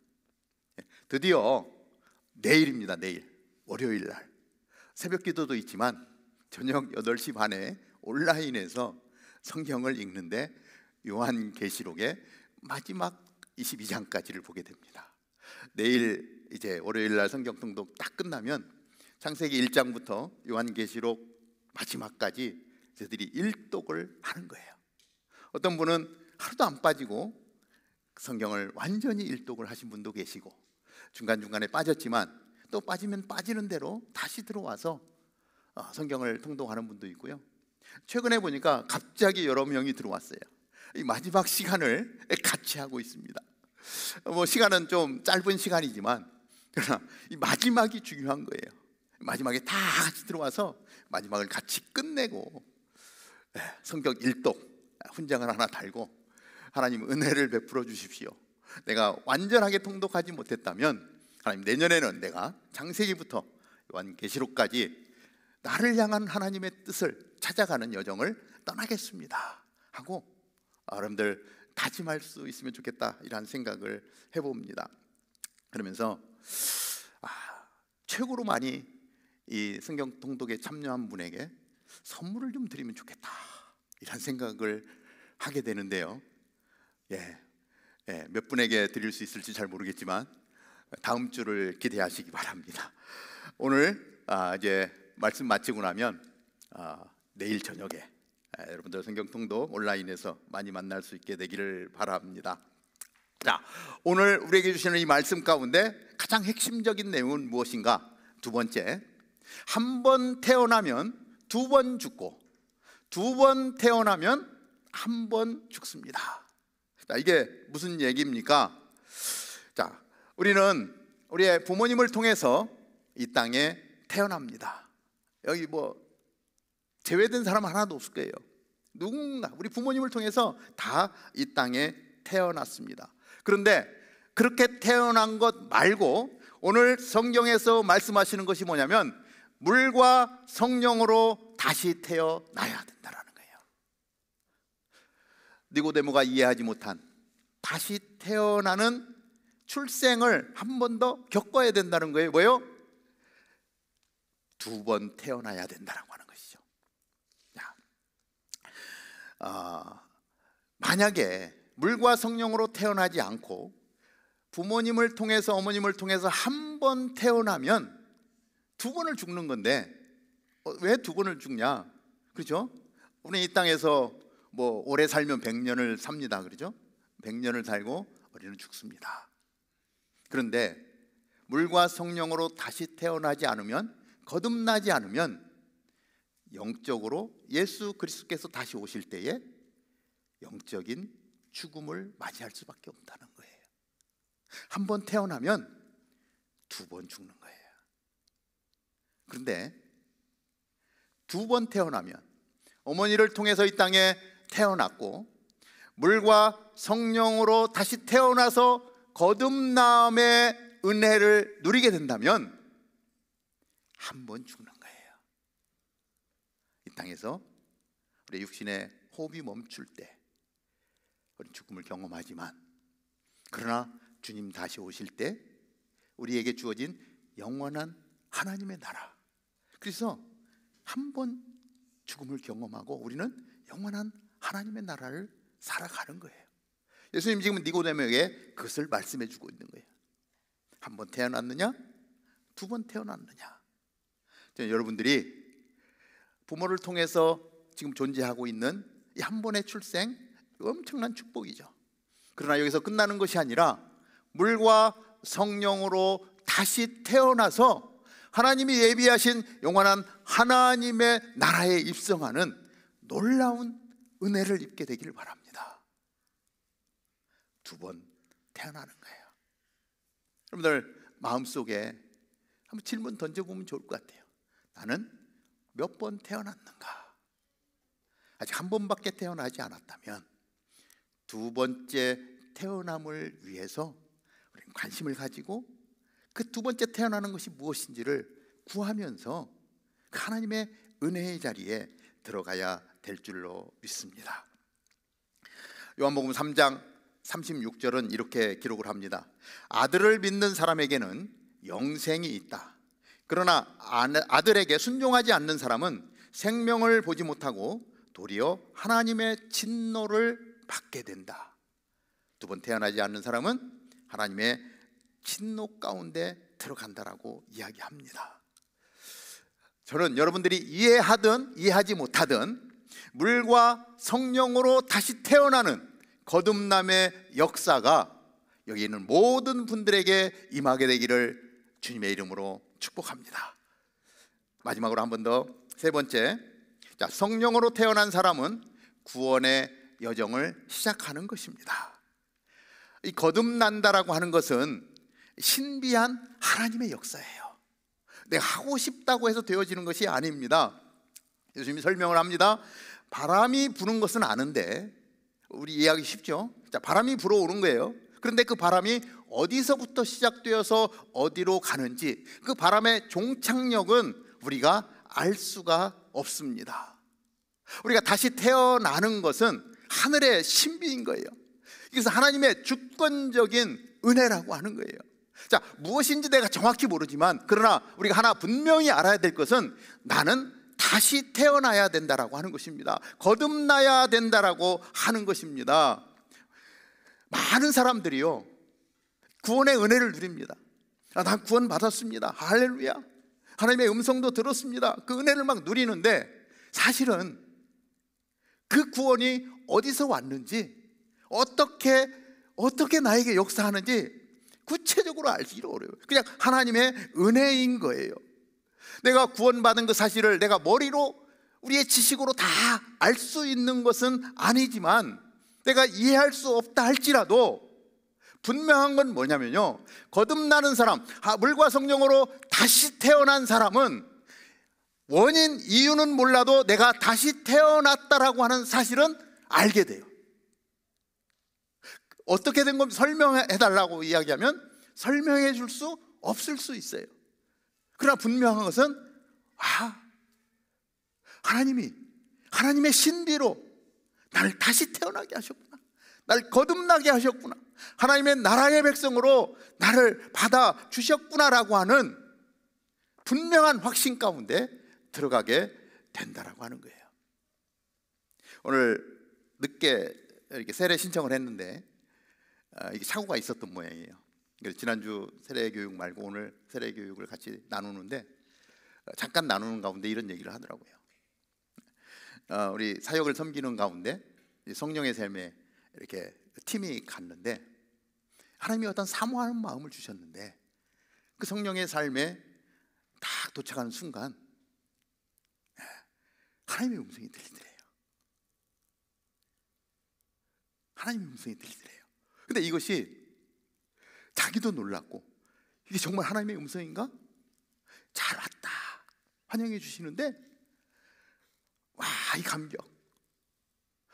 드디어 내일입니다. 내일 월요일 날 새벽 기도도 있지만 저녁 8시 반에 온라인에서 성경을 읽는데 요한계시록의 마지막 22장까지를 보게 됩니다. 내일 이제 월요일 날 성경 통독 딱 끝나면 창세기 1장부터 요한계시록 마지막까지 저희들이 일독을 하는 거예요. 어떤 분은 하루도 안 빠지고 성경을 완전히 일독을 하신 분도 계시고, 중간중간에 빠졌지만 또 빠지면 빠지는 대로 다시 들어와서 성경을 통독하는 분도 있고요. 최근에 보니까 갑자기 여러 명이 들어왔어요. 이 마지막 시간을 같이 하고 있습니다. 시간은 좀 짧은 시간이지만 그러나 이 마지막이 중요한 거예요. 마지막에 다 같이 들어와서 마지막을 같이 끝내고 성경 일독 훈장을 하나 달고, 하나님 은혜를 베풀어 주십시오. 내가 완전하게 통독하지 못했다면 하나님 내년에는 내가 창세기부터 요한계시록까지 나를 향한 하나님의 뜻을 찾아가는 여정을 떠나겠습니다 하고 여러분들 다짐할 수 있으면 좋겠다, 이런 생각을 해봅니다. 그러면서 최고로 많이 이 성경 통독에 참여한 분에게 선물을 좀 드리면 좋겠다, 이런 생각을 하게 되는데요. 몇 분에게 드릴 수 있을지 잘 모르겠지만 다음 주를 기대하시기 바랍니다. 오늘 이제 말씀 마치고 나면 내일 저녁에 여러분들 성경통독 온라인에서 많이 만날 수 있게 되기를 바랍니다. 자, 오늘 우리에게 주시는 이 말씀 가운데 가장 핵심적인 내용은 무엇인가? 두 번째, 한 번 태어나면 두 번 죽고 두 번 태어나면 한 번 죽습니다. 자, 이게 무슨 얘기입니까? 자, 우리는 우리의 부모님을 통해서 이 땅에 태어납니다. 여기 제외된 사람 하나도 없을 거예요. 누군가 우리 부모님을 통해서 다 이 땅에 태어났습니다. 그런데 그렇게 태어난 것 말고 오늘 성경에서 말씀하시는 것이 뭐냐면 물과 성령으로 다시 태어나야 된다라는 거예요. 니고데모가 이해하지 못한 다시 태어나는 출생을 한 번 더 겪어야 된다는 거예요. 뭐예요? 두 번 태어나야 된다라고 하는 것이죠. 만약에 물과 성령으로 태어나지 않고 부모님을 통해서 어머님을 통해서 한 번 태어나면 두 번을 죽는 건데 왜 두 번을 죽냐? 그렇죠? 우리 이 땅에서 오래 살면 100년을 삽니다. 그렇죠? 100년을 살고 우리는 죽습니다. 그런데 물과 성령으로 다시 태어나지 않으면, 거듭나지 않으면 영적으로 예수 그리스도께서 다시 오실 때에 영적인 죽음을 맞이할 수밖에 없다는 거예요. 한 번 태어나면 두 번 죽는 거예요. 그런데 두 번 태어나면, 어머니를 통해서 이 땅에 태어났고 물과 성령으로 다시 태어나서 거듭남의 은혜를 누리게 된다면 한 번 죽는 거예요. 이 땅에서 우리 육신의 호흡이 멈출 때 우리는 죽음을 경험하지만, 그러나 주님 다시 오실 때 우리에게 주어진 영원한 하나님의 나라, 그래서 한 번 죽음을 경험하고 우리는 영원한 하나님의 나라를 살아가는 거예요. 예수님 지금 니고데모에게 그것을 말씀해 주고 있는 거예요. 한 번 태어났느냐, 두 번 태어났느냐. 여러분들이 부모를 통해서 지금 존재하고 있는 이 한 번의 출생, 엄청난 축복이죠. 그러나 여기서 끝나는 것이 아니라 물과 성령으로 다시 태어나서 하나님이 예비하신 영원한 하나님의 나라에 입성하는 놀라운 은혜를 입게 되기를 바랍니다. 두 번 태어나는 거예요. 여러분들 마음속에 한번 질문 던져보면 좋을 것 같아요. 나는 몇 번 태어났는가? 아직 한 번밖에 태어나지 않았다면 두 번째 태어남을 위해서 우리는 관심을 가지고 그 두 번째 태어나는 것이 무엇인지를 구하면서 하나님의 은혜의 자리에 들어가야 될 줄로 믿습니다. 요한복음 3장 36절은 이렇게 기록을 합니다. 아들을 믿는 사람에게는 영생이 있다. 그러나 아들에게 순종하지 않는 사람은 생명을 보지 못하고 도리어 하나님의 진노를 받게 된다. 두 번 태어나지 않는 사람은 하나님의 진노 가운데 들어간다라고 이야기합니다. 저는 여러분들이 이해하든 이해하지 못하든 물과 성령으로 다시 태어나는 거듭남의 역사가 여기 있는 모든 분들에게 임하게 되기를 주님의 이름으로 축복합니다. 마지막으로 한 번 더, 세 번째, 자, 성령으로 태어난 사람은 구원의 여정을 시작하는 것입니다. 이 거듭난다라고 하는 것은 신비한 하나님의 역사예요. 내가 하고 싶다고 해서 되어지는 것이 아닙니다. 예수님이 설명을 합니다. 바람이 부는 것은 아는데, 우리 이해하기 쉽죠? 자, 바람이 불어오는 거예요. 그런데 그 바람이 어디서부터 시작되어서 어디로 가는지, 그 바람의 종착역은 우리가 알 수가 없습니다. 우리가 다시 태어나는 것은 하늘의 신비인 거예요. 그래서 하나님의 주권적인 은혜라고 하는 거예요. 자, 무엇인지 내가 정확히 모르지만, 그러나 우리가 하나 분명히 알아야 될 것은 나는 다시 태어나야 된다라고 하는 것입니다. 거듭나야 된다라고 하는 것입니다. 많은 사람들이요, 구원의 은혜를 누립니다. 난 구원 받았습니다. 할렐루야. 하나님의 음성도 들었습니다. 그 은혜를 막 누리는데 사실은 그 구원이 어디서 왔는지, 어떻게 나에게 역사하는지 구체적으로 알기 어려워요. 그냥 하나님의 은혜인 거예요. 내가 구원받은 그 사실을 내가 머리로, 우리의 지식으로 다 알 수 있는 것은 아니지만, 내가 이해할 수 없다 할지라도 분명한 건 뭐냐면요, 거듭나는 사람, 물과 성령으로 다시 태어난 사람은 원인, 이유는 몰라도 내가 다시 태어났다라고 하는 사실은 알게 돼요. 어떻게 된 건 설명해 달라고 이야기하면 설명해 줄 수 없을 수 있어요. 그러나 분명한 것은 하나님의 신비로 나를 다시 태어나게 하셨구나, 나를 거듭나게 하셨구나, 하나님의 나라의 백성으로 나를 받아 주셨구나라고 하는 분명한 확신 가운데 들어가게 된다라고 하는 거예요. 오늘 늦게 이렇게 세례 신청을 했는데 이게 사고가 있었던 모양이에요. 그래서 지난주 세례 교육 말고 오늘 세례 교육을 같이 나누는데 잠깐 나누는 가운데 이런 얘기를 하더라고요. 우리 사역을 섬기는 가운데 성령의 삶에 이렇게 팀이 갔는데 하나님이 어떤 사모하는 마음을 주셨는데 그 성령의 삶에 딱 도착하는 순간 하나님의 음성이 들리더래요. 하나님의 음성이 들리더래요. 근데 이것이 자기도 놀랐고, 이게 정말 하나님의 음성인가? 잘 왔다 환영해 주시는데, 와, 이 감격.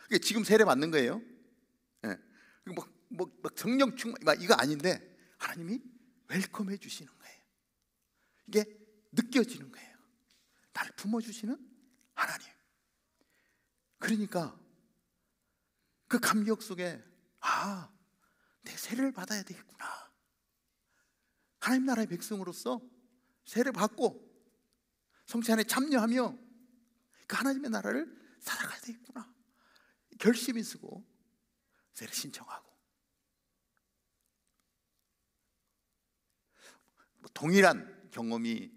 그게 지금 세례 받는 거예요. 예. 막 성령 충만 막 이거 아닌데 하나님이 웰컴해 주시는 거예요. 이게 느껴지는 거예요. 나를 품어주시는 하나님. 그러니까 그 감격 속에 내 세례를 받아야 되겠구나. 하나님 나라의 백성으로서 세례 받고 성체 안에 참여하며 그 하나님의 나라를 살아가야 되겠구나. 결심이 쓰고 세례 신청하고 동일한 경험이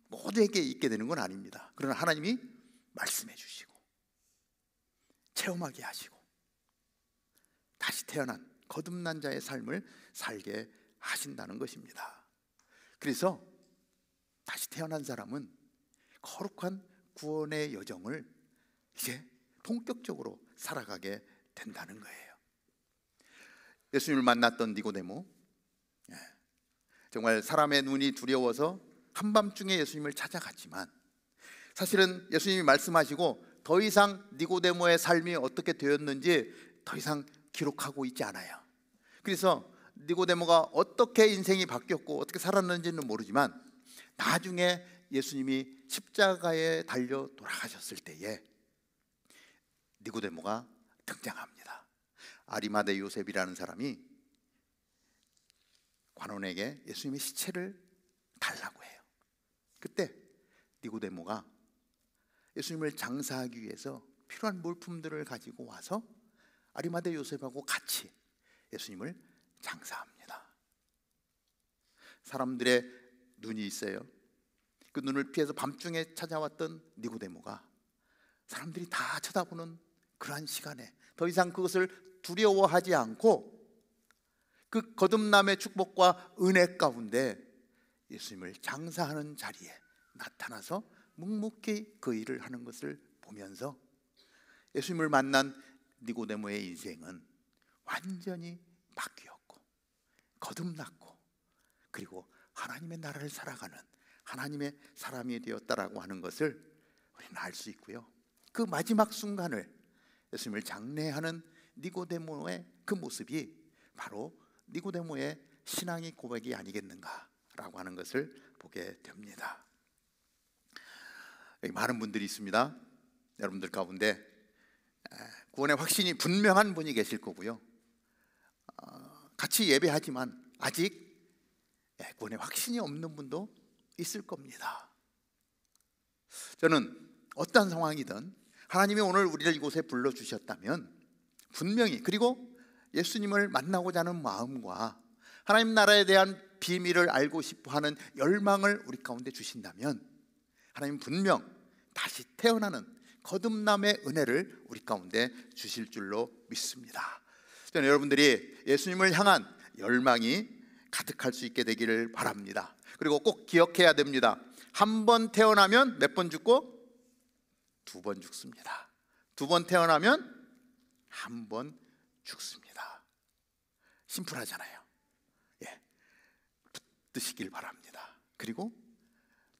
모두에게 있게 되는 건 아닙니다. 그러나 하나님이 말씀해 주시고 체험하게 하시고 다시 태어난 거듭난 자의 삶을 살게 하신다는 것입니다. 그래서 다시 태어난 사람은 거룩한 구원의 여정을 이제 본격적으로 살아가게 된다는 거예요. 예수님을 만났던 니고데모, 정말 사람의 눈이 두려워서 한밤중에 예수님을 찾아갔지만 사실은 예수님이 말씀하시고 더 이상 니고데모의 삶이 어떻게 되었는지 더 이상 기록하고 있지 않아요. 그래서 니고데모가 어떻게 인생이 바뀌었고 어떻게 살았는지는 모르지만 나중에 예수님이 십자가에 달려 돌아가셨을 때에 니고데모가 등장합니다. 아리마대 요셉이라는 사람이 관원에게 예수님의 시체를 달라고 해요. 그때 니고데모가 예수님을 장사하기 위해서 필요한 물품들을 가지고 와서 아리마대 요셉하고 같이 예수님을 장사합니다. 사람들의 눈이 있어요. 그 눈을 피해서 밤중에 찾아왔던 니고데모가 사람들이 다 쳐다보는 그러한 시간에 더 이상 그것을 두려워하지 않고 그 거듭남의 축복과 은혜 가운데 예수님을 장사하는 자리에 나타나서 묵묵히 그 일을 하는 것을 보면서 예수님을 만난 니고데모의 인생은 완전히 바뀌었고 거듭났고 그리고 하나님의 나라를 살아가는 하나님의 사람이 되었다라고 하는 것을 우리는 알 수 있고요. 그 마지막 순간을 예수님을 장례하는 니고데모의 그 모습이 바로 니고데모의 신앙의 고백이 아니겠는가라고 하는 것을 보게 됩니다. 여기 많은 분들이 있습니다. 여러분들 가운데 구원의 확신이 분명한 분이 계실 거고요. 같이 예배하지만 아직 구원의 확신이 없는 분도 있을 겁니다. 저는 어떤 상황이든 하나님이 오늘 우리를 이곳에 불러주셨다면 분명히 그리고 예수님을 만나고자 하는 마음과 하나님 나라에 대한 비밀을 알고 싶어하는 열망을 우리 가운데 주신다면 하나님 분명 다시 태어나는 거듭남의 은혜를 우리 가운데 주실 줄로 믿습니다. 저는 여러분들이 예수님을 향한 열망이 가득할 수 있게 되기를 바랍니다. 그리고 꼭 기억해야 됩니다. 한 번 태어나면 몇 번 죽고? 2번 죽습니다. 2번 태어나면 한 번 죽습니다. 심플하잖아요. 붙드시길 바랍니다. 그리고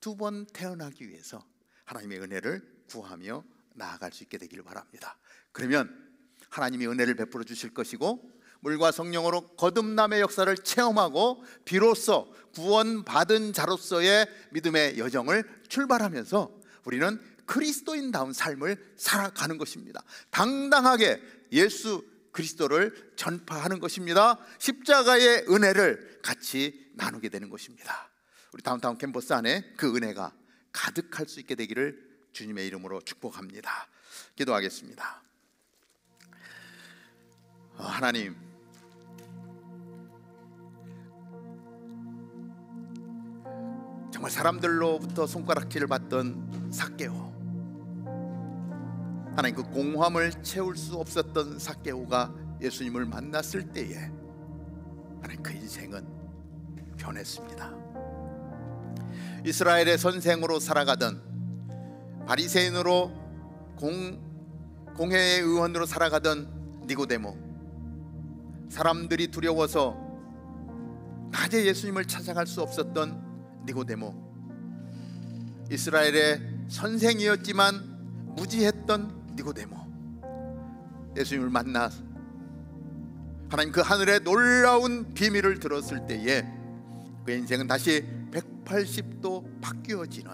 2번 태어나기 위해서 하나님의 은혜를 구하며 나아갈 수 있게 되기를 바랍니다. 그러면 하나님이 은혜를 베풀어 주실 것이고 물과 성령으로 거듭남의 역사를 체험하고 비로소 구원받은 자로서의 믿음의 여정을 출발하면서 우리는 그리스도인다운 삶을 살아가는 것입니다. 당당하게 예수 그리스도를 전파하는 것입니다. 십자가의 은혜를 같이 나누게 되는 것입니다. 우리 다운타운 캠퍼스 안에 그 은혜가 가득할 수 있게 되기를 주님의 이름으로 축복합니다. 기도하겠습니다. 하나님, 정말 사람들로부터 손가락질을 받던 삭개오, 하나님 그 공허함을 채울 수 없었던 삭개오가 예수님을 만났을 때에 하나님 그 인생은 변했습니다. 이스라엘의 선생으로 살아가던 바리새인으로 공회의 의원으로 살아가던 니고데모, 사람들이 두려워서 낮에 예수님을 찾아갈 수 없었던 니고데모, 이스라엘의 선생이었지만 무지했던 니고데모, 예수님을 만나 하나님 그 하늘의 놀라운 비밀을 들었을 때에 그 인생은 다시 180도 바뀌어지는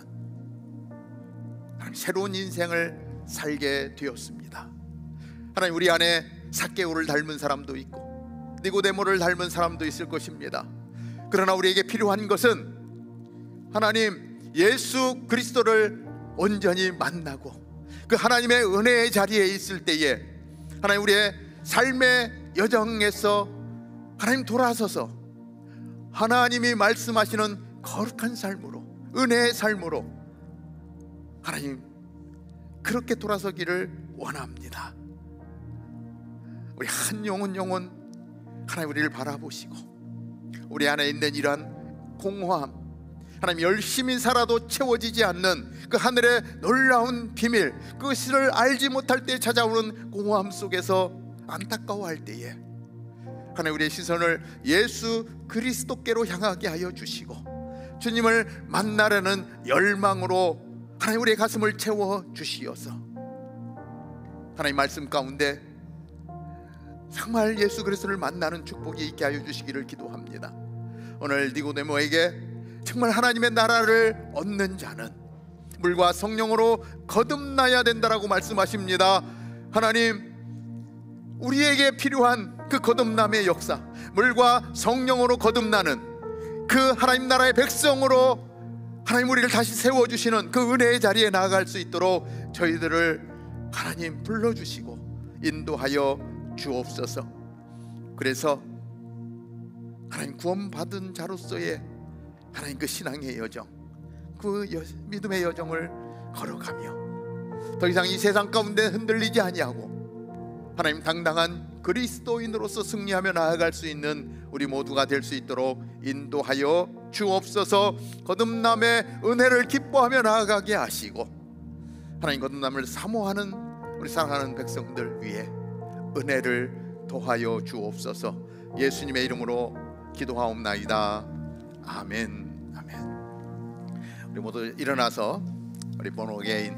하나님 새로운 인생을 살게 되었습니다. 하나님, 우리 안에 삭개오를 닮은 사람도 있고 니고데모를 닮은 사람도 있을 것입니다. 그러나 우리에게 필요한 것은 하나님 예수 그리스도를 온전히 만나고 그 하나님의 은혜의 자리에 있을 때에 하나님 우리의 삶의 여정에서 하나님 돌아서서 하나님이 말씀하시는 거룩한 삶으로, 은혜의 삶으로 하나님 그렇게 돌아서기를 원합니다. 우리 한 영혼 하나님 우리를 바라보시고 우리 안에 있는 이러한 공허함, 하나님 열심히 살아도 채워지지 않는 그 하늘의 놀라운 비밀, 그것을 알지 못할 때 찾아오는 공허함 속에서 안타까워할 때에 하나님 우리의 시선을 예수 그리스도께로 향하게 하여 주시고 주님을 만나려는 열망으로 하나님 우리의 가슴을 채워 주시어서 하나님 말씀 가운데 정말 예수 그리스도를 만나는 축복이 있게 하여 주시기를 기도합니다. 오늘 니고데모에게 정말 하나님의 나라를 얻는 자는 물과 성령으로 거듭나야 된다라고 말씀하십니다. 하나님, 우리에게 필요한 그 거듭남의 역사, 물과 성령으로 거듭나는 그 하나님 나라의 백성으로 하나님 우리를 다시 세워주시는 그 은혜의 자리에 나아갈 수 있도록 저희들을 하나님 불러주시고 인도하여 주옵소서. 그래서 하나님 구원받은 자로서의 하나님 그 신앙의 여정, 그 믿음의 여정을 걸어가며 더 이상 이 세상 가운데 흔들리지 아니하고 하나님 당당한 그리스도인으로서 승리하며 나아갈 수 있는 우리 모두가 될 수 있도록 인도하여 주옵소서. 거듭남의 은혜를 기뻐하며 나아가게 하시고 하나님 거듭남을 사모하는 우리 사랑하는 백성들 위해 은혜를 더하여 주옵소서. 예수님의 이름으로 기도하옵나이다. 아멘. 아멘. 우리 모두 일어나서 우리 본어게인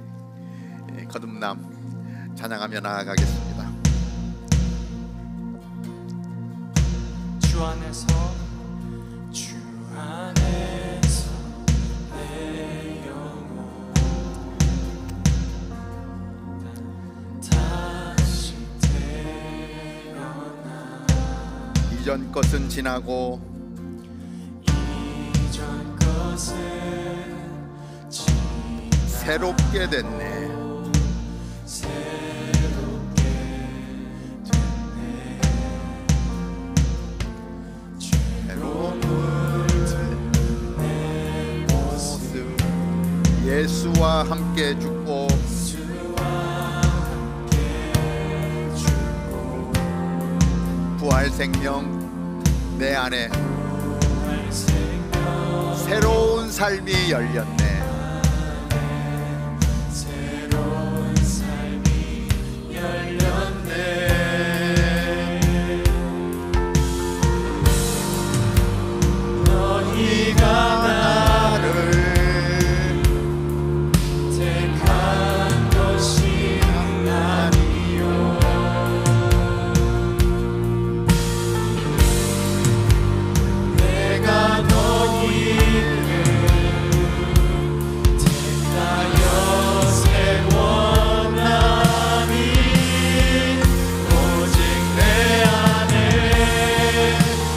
거듭남 찬양하며 나아가겠습니다. 주 안에서 내 영혼 다시 태어나 이전 것은 지나고 이전 것은 새롭게 됐네. 예수와 함께 죽고 부활 생명 내 안에 새로운 삶이 열렸네. 새로운 삶이 열렸네. 너희가 나를 택한 것이 아니요 내가 너희를 택하여 세워나니 오직 내 안에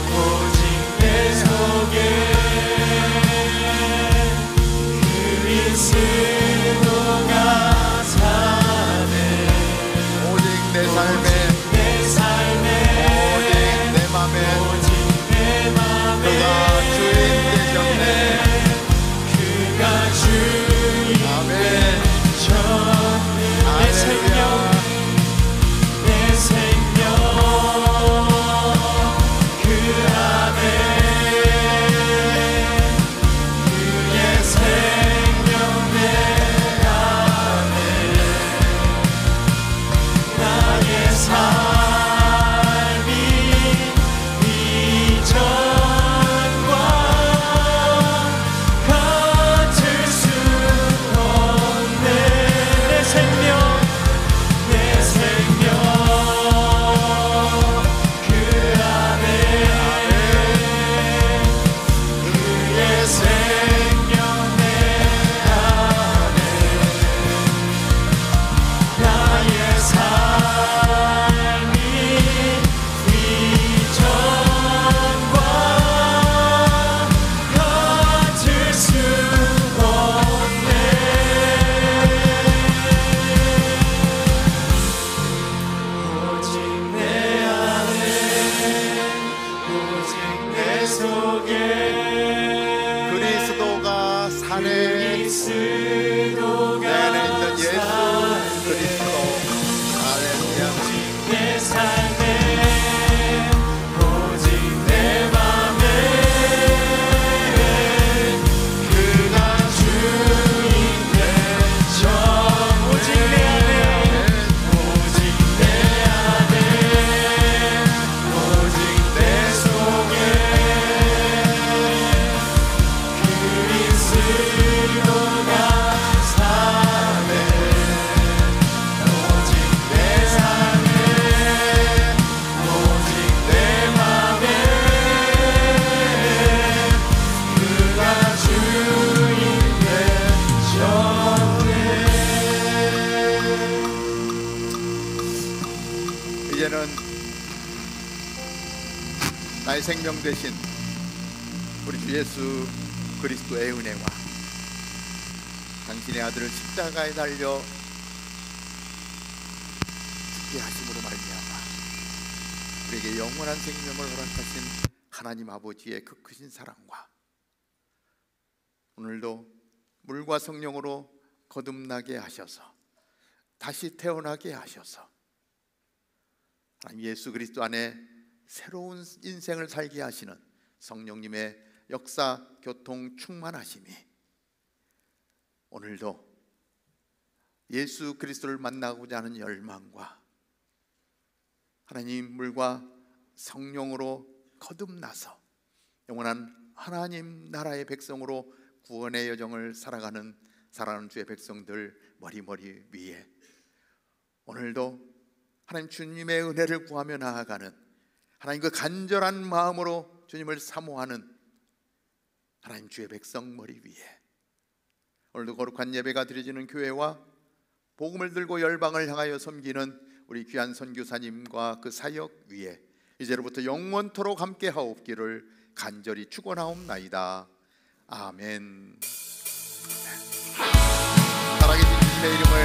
오직 내 속에 그리스도가 사네. 오직 내 삶에 내 삶에 오직 내 맘에 그가 주인 되셨네. 그가 주인 아멘. 내 생명 내 생명 그 안에 그의 생명 내 그리스도가 내 안에 있는 예수 그리스도. 할렐루야. 내 삶에 오직 내 맘에 그가 주인 되셔. 오직 내 안에 오직 내 안에 오직 내 속에 그리스도가 사네. 오직 내 삶에 오직 내 맘에 그가 주인 되셨네. 이제는 나의 생명 대신 우리 주 예수 그리스도의 은혜와 당신의 아들을 십자가에 달려 죽게 하심으로 말미암아 우리에게 영원한 생명을 허락하신 하나님 아버지의 그 크신 사랑과 오늘도 물과 성령으로 거듭나게 하셔서 다시 태어나게 하셔서 하나님 예수 그리스도 안에 새로운 인생을 살게 하시는 성령님의 역사, 교통, 충만하심이 오늘도 예수 그리스도를 만나고자 하는 열망과 하나님 물과 성령으로 거듭나서 영원한 하나님 나라의 백성으로 구원의 여정을 살아가는 사랑하는 주의 백성들 머리머리 위에 오늘도 하나님 주님의 은혜를 구하며 나아가는 하나님 그 간절한 마음으로 주님을 사모하는 하나님 주의 백성 머리 위에 오늘도 거룩한 예배가 드려지는 교회와 복음을 들고 열방을 향하여 섬기는 우리 귀한 선교사님과 그 사역 위에 이제로부터 영원토록 함께 하옵기를 간절히 축원하옵나이다. 아멘. 살아계신 주님의 이름을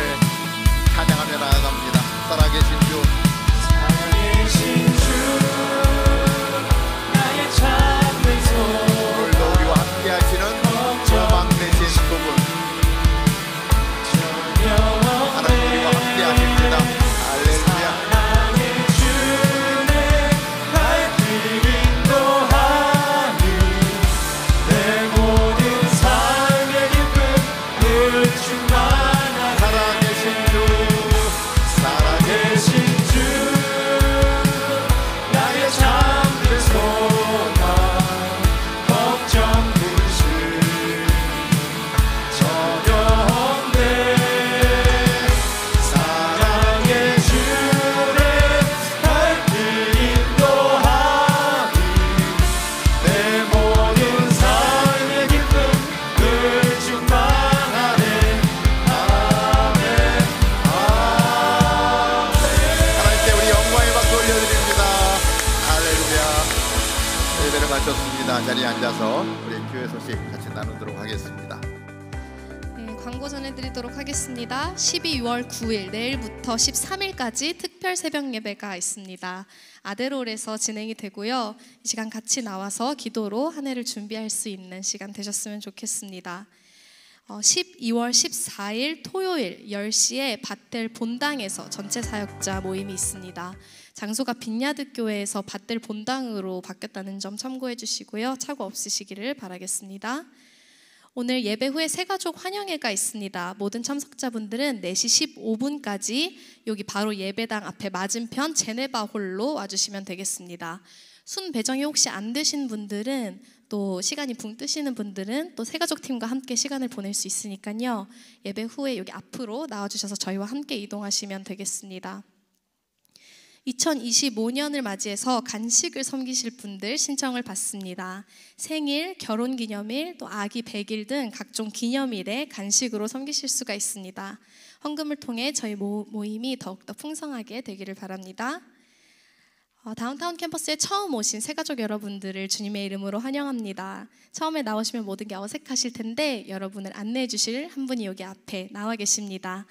찬양하며 나아갑니다. 살아계신 주, 살아계신 주 나의 참으소. 오늘도 우리와 함께 하시는 소망 되신 그분 하나님 우리와 함께 하십니다. 할렐루야. 사랑의 주내 날 인도하니 내 모든 삶의 기쁨 늘 충만하네. 살아계신 주, 살아계신 주 나의 참된 소망 걱정 불실 저녁네. 사랑의 주내 날 인도하니 내 모든 삶의 기쁨 늘 충만하네. 아멘. 하나님께 우리 영광의 박수 올려드립니다. 할렐루야. 예배를 마쳤습니다. 자리에 앉아서 우리 교회 소식 같이 나누도록 하겠습니다. 네, 광고 전해드리도록 하겠습니다. 12월 9일 내일부터 13일까지 특별 새벽 예배가 있습니다. 아데롤에서 진행이 되고요. 이 시간 같이 나와서 기도로 한 해를 준비할 수 있는 시간 되셨으면 좋겠습니다. 12월 14일 토요일 10시에 밧델 본당에서 전체 사역자 모임이 있습니다. 장소가 빈야드 교회에서 밧델 본당으로 바뀌었다는 점 참고해 주시고요. 착오 없으시기를 바라겠습니다. 오늘 예배 후에 새가족 환영회가 있습니다. 모든 참석자분들은 4시 15분까지 여기 바로 예배당 앞에 맞은편 제네바 홀로 와주시면 되겠습니다. 순 배정이 혹시 안 되신 분들은 또 시간이 붕 뜨시는 분들은 또 새가족 팀과 함께 시간을 보낼 수 있으니까요. 예배 후에 여기 앞으로 나와주셔서 저희와 함께 이동하시면 되겠습니다. 2025년을 맞이해서 간식을 섬기실 분들 신청을 받습니다. 생일, 결혼기념일, 또 아기 100일 등 각종 기념일에 간식으로 섬기실 수가 있습니다. 헌금을 통해 저희 모임이 더욱더 풍성하게 되기를 바랍니다. 다운타운 캠퍼스에 처음 오신 새가족 여러분들을 주님의 이름으로 환영합니다. 처음에 나오시면 모든 게 어색하실 텐데 여러분을 안내해 주실 한 분이 여기 앞에 나와 계십니다.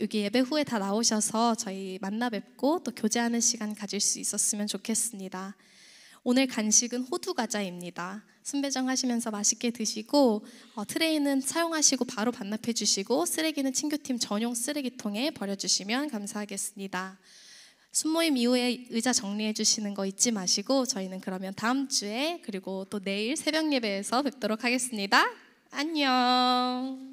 여기 예배 후에 다 나오셔서 저희 만나 뵙고 또 교제하는 시간 가질 수 있었으면 좋겠습니다. 오늘 간식은 호두 과자입니다. 순배정 하시면서 맛있게 드시고 트레이는 사용하시고 바로 반납해 주시고 쓰레기는 친교팀 전용 쓰레기통에 버려주시면 감사하겠습니다. 순모임 이후에 의자 정리해 주시는 거 잊지 마시고 저희는 그러면 다음 주에 그리고 또 내일 새벽 예배에서 뵙도록 하겠습니다. 안녕.